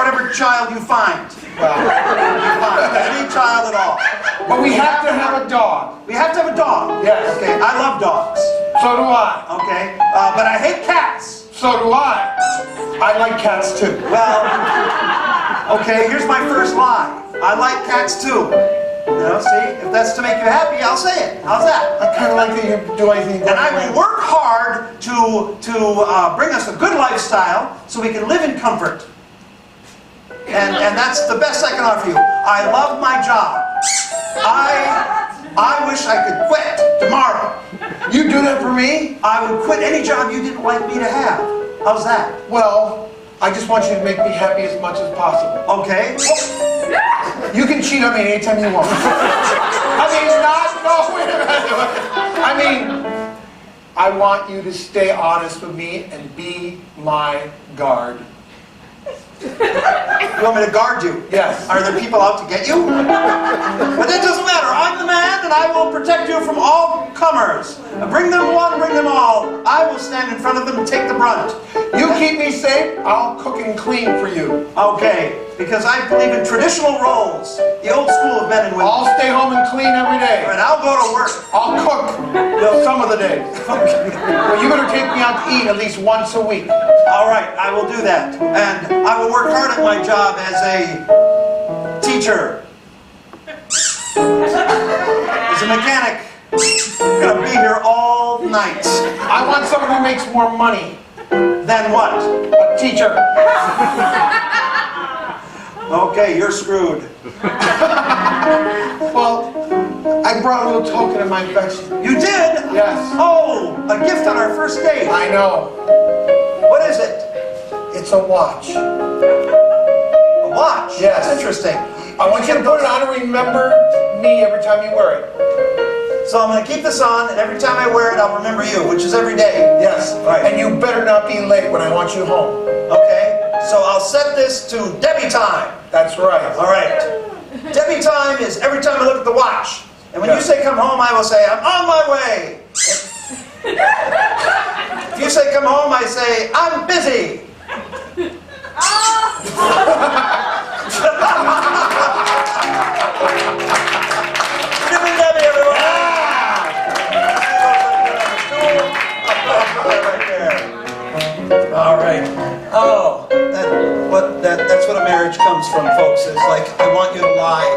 whatever child you find. Well, Any child at all. but we have to have a dog. We have to have a dog. Yes. Okay, I love dogs. So do I. Okay, but I hate cats. So do I. I like cats too. Well, okay, here's my first lie. I like cats too. You know, see, if that's to make you happy, I'll say it. How's that? I kind of like that you do anything. And I will work hard to bring us a good lifestyle so we can live in comfort. And that's the best I can offer you. I love my job. I wish I could quit tomorrow. You do that for me? I would quit any job you didn't like me to have. How's that? Well, I just want you to make me happy as much as possible. Okay. You can cheat on me anytime you want. Wait a minute. I mean, I want you to stay honest with me and be my guard. You want me to guard you? Yes. Are there people out to get you? But that doesn't matter. I'm the man, and I will protect you from all comers. Bring them one, bring them all. I will stand in front of them and take the brunt. You keep me safe, I'll cook and clean for you. Okay, because I believe in traditional roles. The old school of men and women. I'll stay home and clean every day. And I'll go to work. I'll cook some of the days. Well, you better take me out to eat at least once a week. All right, I will do that. And I will work hard at my job as a teacher. As a mechanic. I'm gonna be here all night. I want someone who makes more money. Then what? A teacher. Okay, you're screwed. Well, I brought a little token of my affection. You did? Yes. Oh, a gift on our first date. I know. What is it? It's a watch. A watch? Yes. That's interesting. I want you to put it on and remember me every time you wear it. So I'm going to keep this on, and every time I wear it, I'll remember you, which is every day. Yes. Right. And you better not be late when I want you home. Okay. So I'll set this to Debbie time. That's right. All right. Debbie time is every time I look at the watch. And when Yes. you say come home, I will say, I'm on my way. If you say come home, I say, I'm busy. Debbie, Debbie, everyone. Right there. All right. Oh, that's what a marriage comes from, folks. It's like, I want you to lie.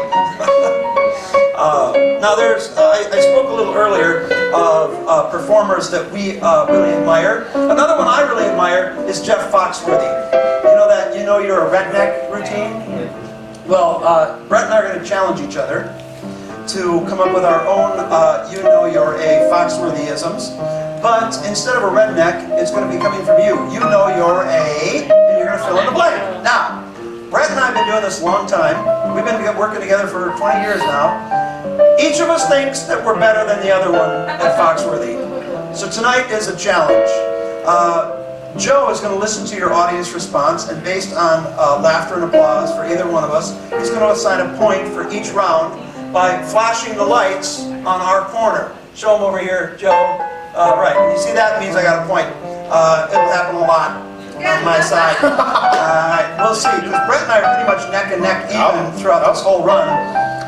Now I spoke a little earlier of performers that we really admire. Another one I really admire is Jeff Foxworthy. You know you're a redneck routine? Well, Brett and I are going to challenge each other to come up with our own you know you're a Foxworthyisms. But instead of a redneck, it's going to be coming from you. You know you're a, and you're going to fill in the blank. Now, Brett and I have been doing this a long time. We've been working together for 20 years now. Each of us thinks that we're better than the other one at Foxworthy. So tonight is a challenge. Joe is going to listen to your audience response, and based on laughter and applause for either one of us, he's going to assign a point for each round by flashing the lights on our corner. Show them over here, Joe. Right, when you see that, it means I got a point. It'll happen a lot on my side. We'll see, because Brett and I are pretty much neck and neck even throughout this whole run.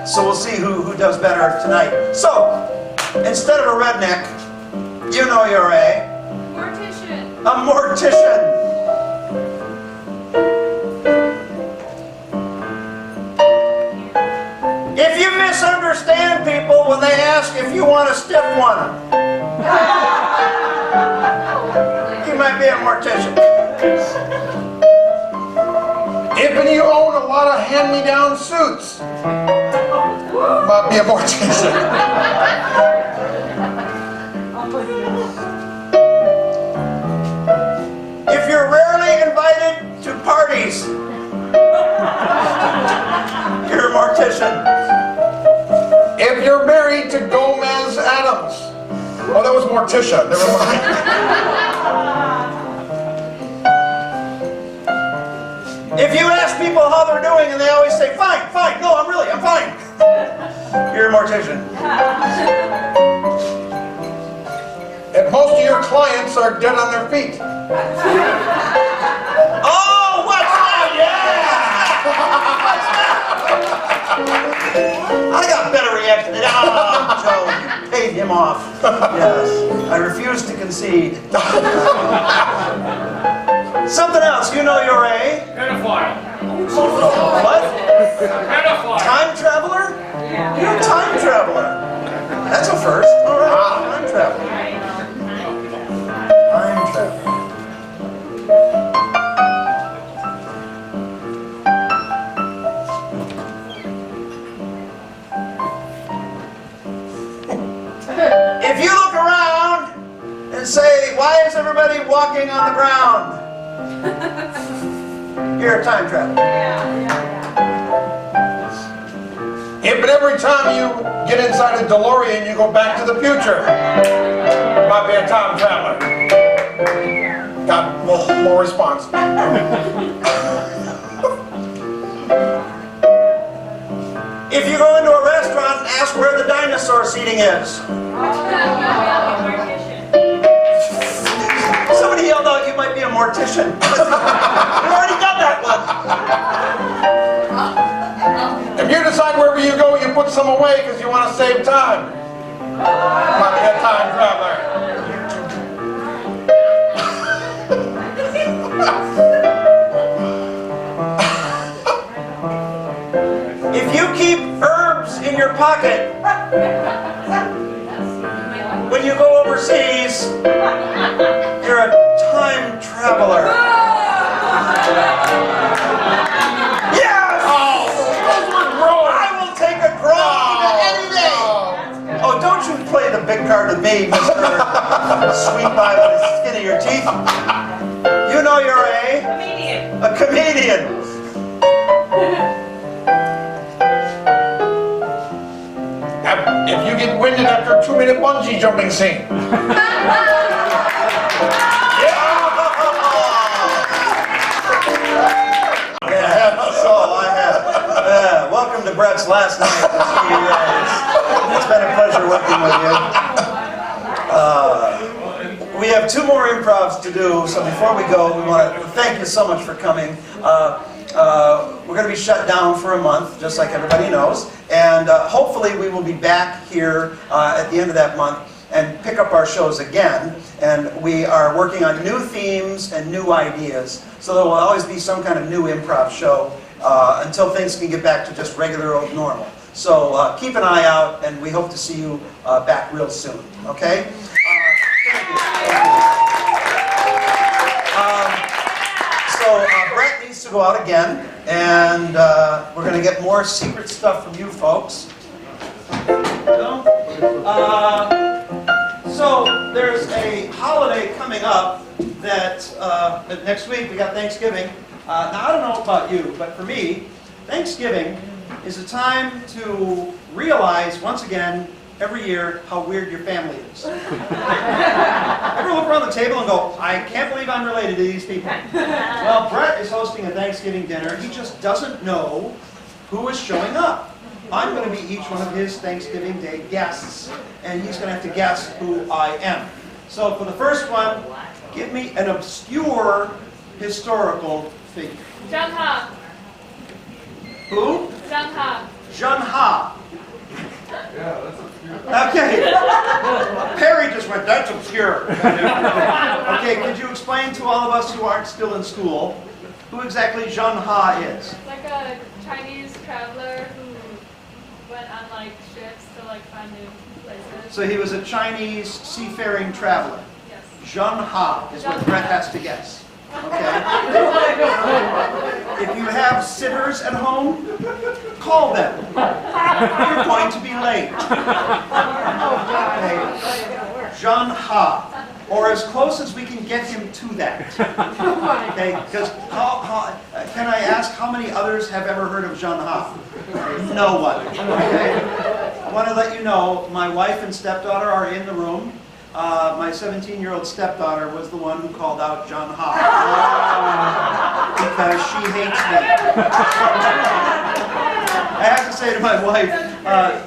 So we'll see who does better tonight. So, instead of a redneck, you know you're a... Mortician. A mortician. If you misunderstand people when they ask if you want a stiff one, you might be a mortician. If you own a lot of hand-me-down suits, might be a mortician. If you're rarely invited to parties, you're a mortician. If you're married to Gomez Adams. Oh, that was Morticia. Never mind. If you ask people how they're doing and they always say, fine, fine, no, I'm fine. You're a mortician. If most of your clients are dead on their feet. Oh, what's that? Yeah! I got better reaction than that. Oh, Joe, you paid him off. Yes, I refuse to concede. Something else, you know you're a... Pedophile. What? Pedophile. Time traveler? Yeah. You're a time traveler. That's a first. All right, time traveler. Time traveler. If you look around and say, why is everybody walking on the ground? You're a time traveler. but every time you get inside a DeLorean, you go back to the future. Might be a time traveler. Got more response. If you go into a restaurant and ask where the dinosaur seating is. Somebody yelled out, you might be a mortician. We've already done that one. If you decide wherever you go, you put some away because you want to save time. Might be a time traveler. If you keep herbs in your pocket when you go overseas, you're a time traveler. Yes! Oh, those were gross. I will take a grog any day. Oh, don't you play the big card with me, Mr. Sweet Pie with the skin of your teeth. You know you're a comedian. If you get winded after a 2-minute bungee jumping scene. Welcome to Brett's last night. It's been a pleasure working with you. We have 2 more improvs to do, so before we go, we want to thank you so much for coming. We're going to be shut down for a month, just like everybody knows, and hopefully we will be back here at the end of that month and pick up our shows again. And we are working on new themes and new ideas, so there will always be some kind of new improv show until things can get back to just regular old normal. So keep an eye out, and we hope to see you back real soon, okay? So Brett needs to go out again, and we're going to get more secret stuff from you folks. So there's a holiday coming up that next week. We got Thanksgiving. Now I don't know about you, but for me, Thanksgiving is a time to realize once again every year how weird your family is. Ever look around the table and go, I can't believe I'm related to these people. Well, Brett is hosting a Thanksgiving dinner. He just doesn't know who is showing up. I'm going to be each one of his Thanksgiving Day guests, and he's going to have to guess who I am. So for the first one, give me an obscure historical figure. Zhang Ha. Who? Zhang Ha. Zhang Ha. Yeah, that's obscure. Okay. Perry just went, that's obscure. Okay, could you explain to all of us who aren't still in school who exactly Zhang Ha is? Like a Chinese traveler who went on like ships to like find new places. So he was a Chinese seafaring traveler. Yes. Zhang Ha is what Brett has to guess. Okay? If you have sitters at home, call them. You're going to be late. Okay. Zhang Ha. Or as close as we can get him to that. Okay? Because can I ask how many others have ever heard of Zhang Ha? No one. Okay? I want to let you know, my wife and stepdaughter are in the room. My 17-year-old stepdaughter was the one who called out Zhang Ha. Because she hates me. I have to say to my wife,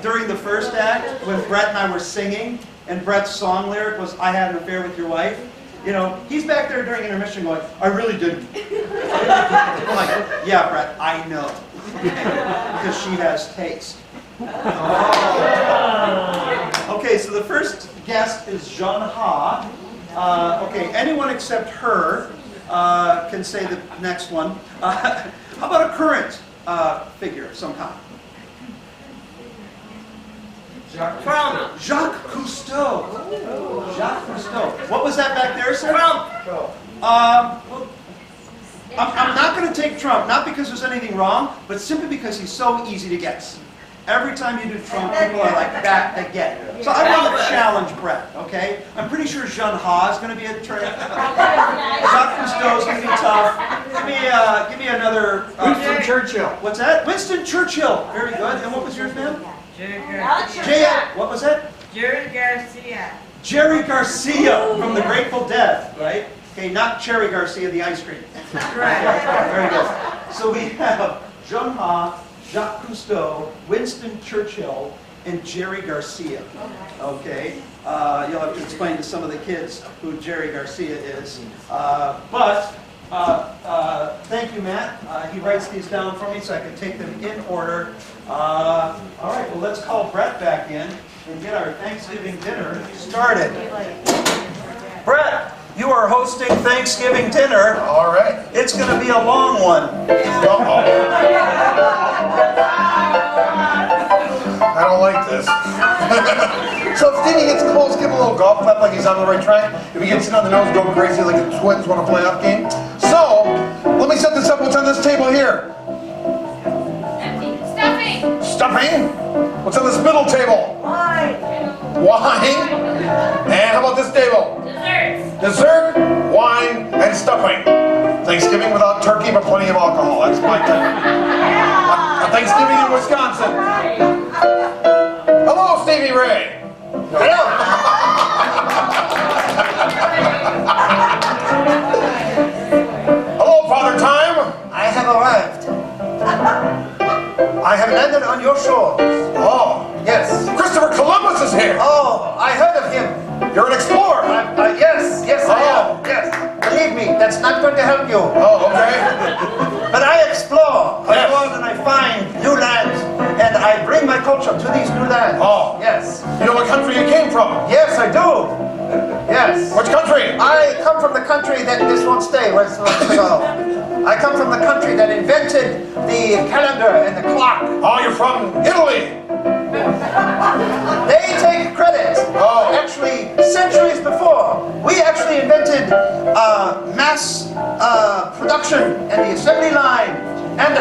during the first act, when Brett and I were singing, and Brett's song lyric was, I had an affair with your wife, you know, he's back there during intermission going, I really didn't. I'm like, yeah, Brett, I know. Because she has taste. Okay, so the first guest is Zhang Ha. Okay, anyone except her can say the next one. How about a current figure of some kind? Trump. Jacques Cousteau. Jacques Cousteau. What was that back there, sir? Trump. I'm not going to take Trump, not because there's anything wrong, but simply because he's so easy to guess. Every time you do Trump, people are like, that again. So I want to challenge Brett, okay? I'm pretty sure Zhang Ha is going to be a trick. Jacques Cousteau is going to be tough. give me another. Winston Churchill. What's that? Winston Churchill. Very good. And what was yours, ma'am? What was that? Jerry Garcia. Jerry Garcia from the Grateful Dead, right? Okay, not Cherry Garcia, the ice cream. Right. Very good. So we have John Ha, Jacques Cousteau, Winston Churchill, and Jerry Garcia. Okay, you'll have to explain to some of the kids who Jerry Garcia is. Thank you, Matt. He writes these down for me so I can take them in order. All right, well, let's call Brett back in and get our Thanksgiving dinner started. Brett, you are hosting Thanksgiving dinner. All right. It's going to be a long one. I don't like this. So if Stevie gets close, give him a little golf clap like he's on the right track. If he gets hit on the nose, go crazy like the Twins want a playoff game. So, let me set this up. What's on this table here? Stuffing. Stuffing? What's on this middle table? Wine. Wine. And how about this table? Desserts. Dessert, wine, and stuffing. Thanksgiving without turkey, but plenty of alcohol. That's my thing. A Thanksgiving in Wisconsin. Hello, Stevie Ray. Hello. Hello, Father Time. I have arrived. I have landed on your shores. Oh, Yes. Christopher Columbus is here. Oh, I heard of him. You're an explorer. Yes, I am. Yes. Believe me, that's not going to help you. Oh, okay. But I explore. I Yes. go out and I find new lands, and I bring my culture to these new lands. Oh. Yes. You know what country you came from? Yes, I do. Yes. Which country? I come from the country that this won't stay. Let's go. I come from the country that invented the calendar and the clock. Oh, you're from Italy. They take credit. Oh. Actually, centuries before, we actually invented mass production and the assembly line, and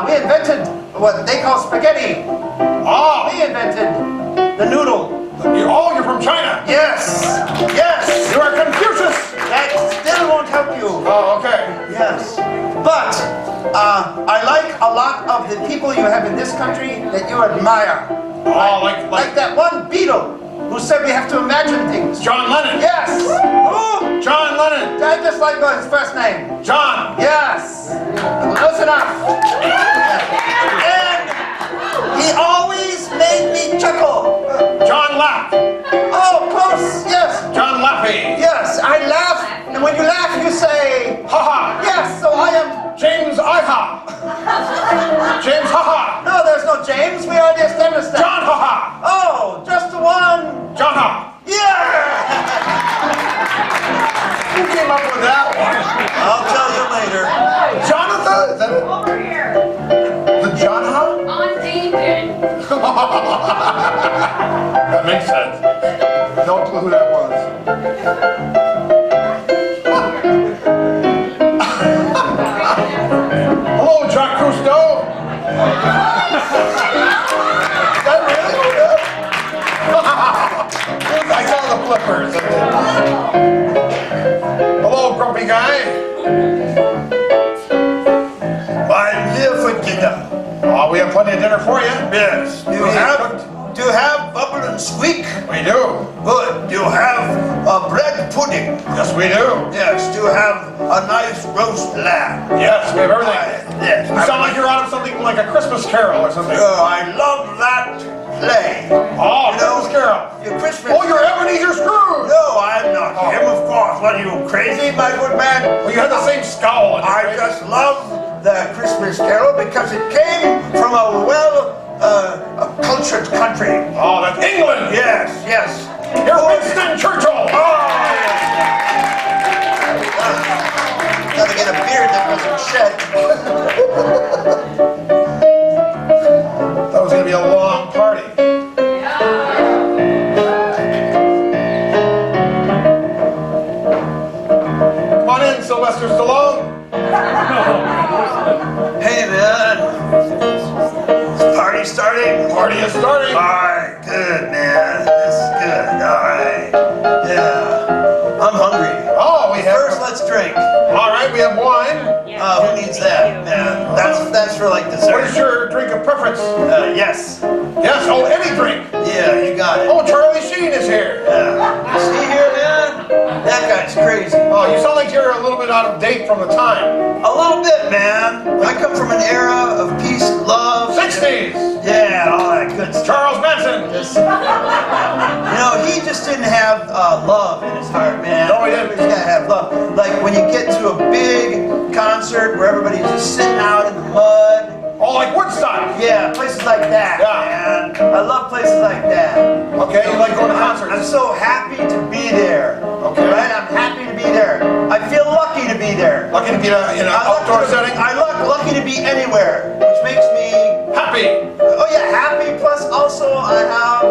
we invented what they call spaghetti. Oh, We invented the noodle. you're from China. Yes, yes. You are Confucius. That still won't help you. Oh, okay. Yes, but I like a lot of the people you have in this country that you admire. Oh, Like that one Beatle who said we have to imagine things. John Lennon. Yes. Who? John Lennon. I just like his first name. John. Yes. Close enough. And he always made me chuckle. John Lapp. Oh, close. Yes. John Lappy. Yes, I laugh. And when you laugh, you say, Ha ha. yes, so I am. James Iha. James Ha ha. No, there's no James. We already established that. John Ha ha. Oh, just the one. John Ha. Yeah. Who came up with that one? I'll tell you later. Jonathan? Is that it? Over here. The John Ha? On David. That makes sense. No clue who that was. Hello, Jacques Cousteau. Is that really? I saw the flippers. Hello, grumpy guy. I'm here for dinner. Oh, we have plenty of dinner for you. Yes. Do you have bubble and squeak? We do. Good. Do you have a bread pudding? Yes, we do. Yes. Do you have a nice roast lamb? Yes, we have everything. Yes. You sound like you're out of something like a Christmas Carol or something. I love that play. Oh, You know, Christmas Carol. Your Christmas. Oh, you're Ebenezer Scrooge. No, I'm not him, of course. What are you, crazy, my good man? Well, you had the same scowl on your I face. just love the Christmas Carol because it came from a cultured country. Oh, that's England. Yes, yes. You're Winston Churchill. Oh, yes. Gotta get a beard that wasn't shed. That was going to be a long party. Come on in, Sylvester Stallone. Hey, man. Is party starting? Party is starting. All right, good, man. This is good. All right. Yeah. I'm hungry. Oh, we have... First, let's drink. All right, we have wine. Who needs that, man? That's for like dessert. What is your drink of preference? Yes. Yes, oh, any drink. Yeah, you got it. Oh, Charlie Sheen is here. Yeah. See here, man? That guy's crazy. Oh, you sound like you're a little bit out of date from the time. A little bit, man. I come from an era of peace, love. 60s. Yeah, all that good stuff. Charles Manson. You know, he just didn't have love in his heart, man. No, he didn't. He's gotta have love. Like when you get to a big concert where everybody's just sitting out in the mud. Oh, like Woodstock. Yeah, places like that, man. I love places like that. Okay, you like going to concerts. I'm so happy to be there. Okay. Right? I'm happy to be there. I feel lucky to be there. Lucky to be in an outdoor setting. I'm lucky to be anywhere, which makes me happy. Oh yeah, happy. Plus, also I have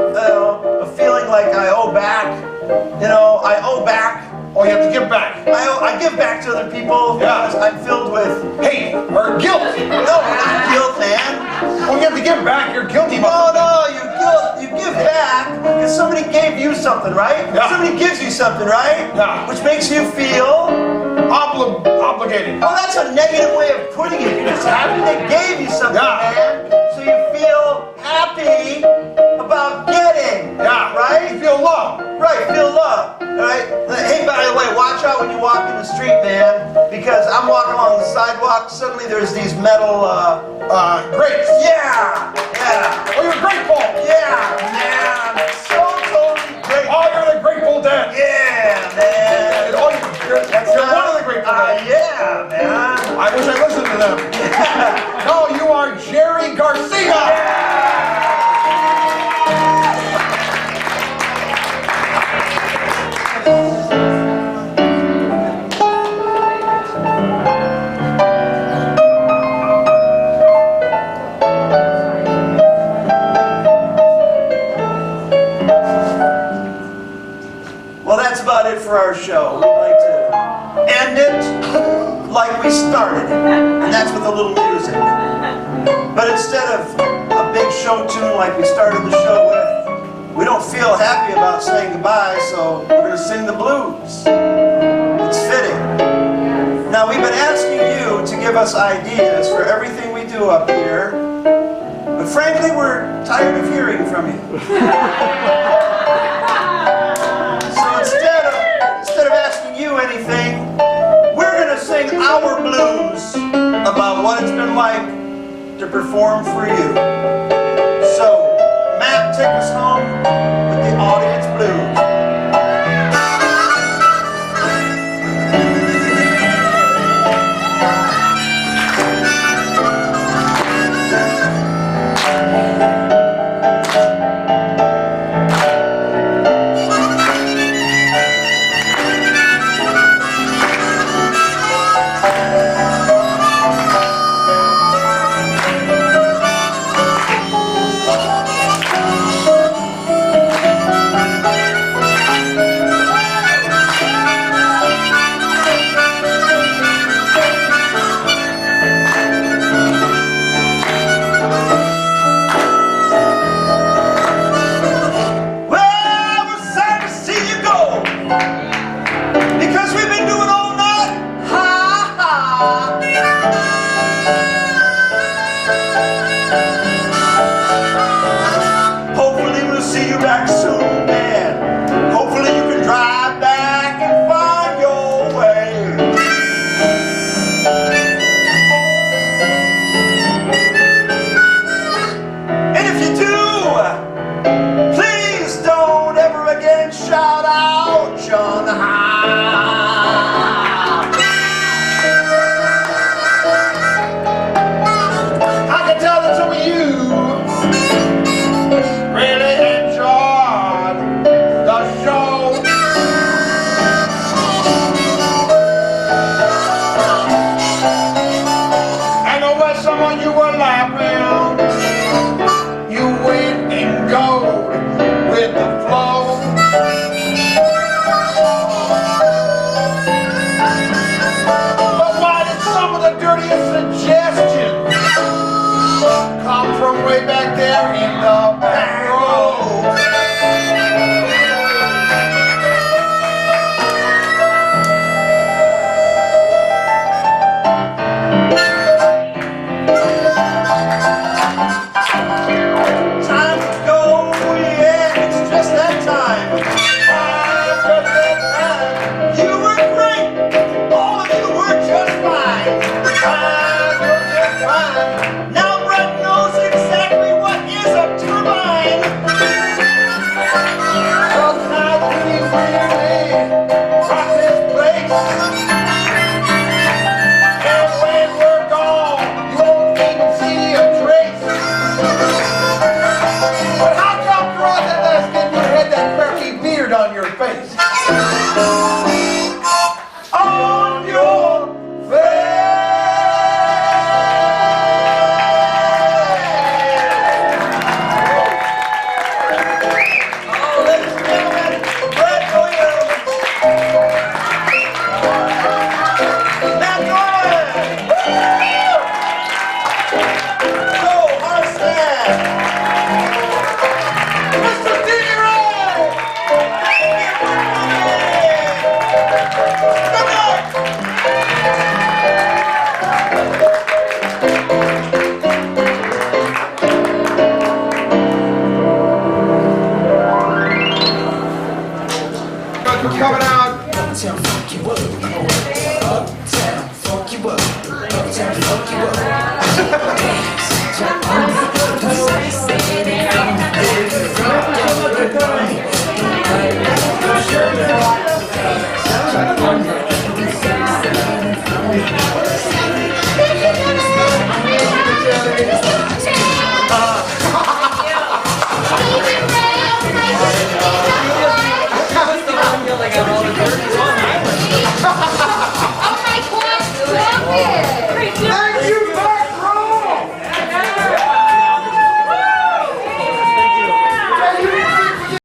a feeling like I owe back. You know, I owe back. Oh, you have to give back. I give back to other people because I'm filled with hate or guilt. No, not guilt, man. Well, you have to give back. You're guilty. No, you give back because somebody gave you something, right? Yeah. Somebody gives you something, right? Yeah. Which makes you feel obligated. Oh, that's a negative way of putting it. You're just happy they gave you something, man. So you feel happy about getting. Yeah. Right? You feel love. Right, feel love. Right? Hey, by the way, watch out when you walk in the street, man, because I'm walking along the sidewalk, suddenly there's these metal, grates. Yeah! Yeah. Oh, you're grateful. Yeah, man. I'm so totally grateful. Oh, you're the Grateful Dead. Yeah, man. Oh, you're one of the Grateful Dead. Yeah, man. I wish I listened to them. No, you are Jerry Garcia. Well, that's about it for our show. We'd like to end it like we started it, and that's with a little music. But instead of a big show tune like we started the show with, we don't feel happy about saying goodbye, so we're going to sing the blues. It's fitting. Now, we've been asking you to give us ideas for everything we do up here, but frankly, we're tired of hearing from you. So instead of asking you anything, we're going to sing our blues about what it's been like to perform for you. So, Matt, take us home with the audience blues. Shout out, John. face. And when we're gone, you won't even see a trace. But how come throughout that last game you had that crappy beard on your face? On your face. Oh, ladies and gentlemen, Brad Williams. Matt Norman. Joe Harsman. Mr. Stevie Ray! Good night. We're coming out. Uptown funk you up, uptown funk you up, uptown funk you up.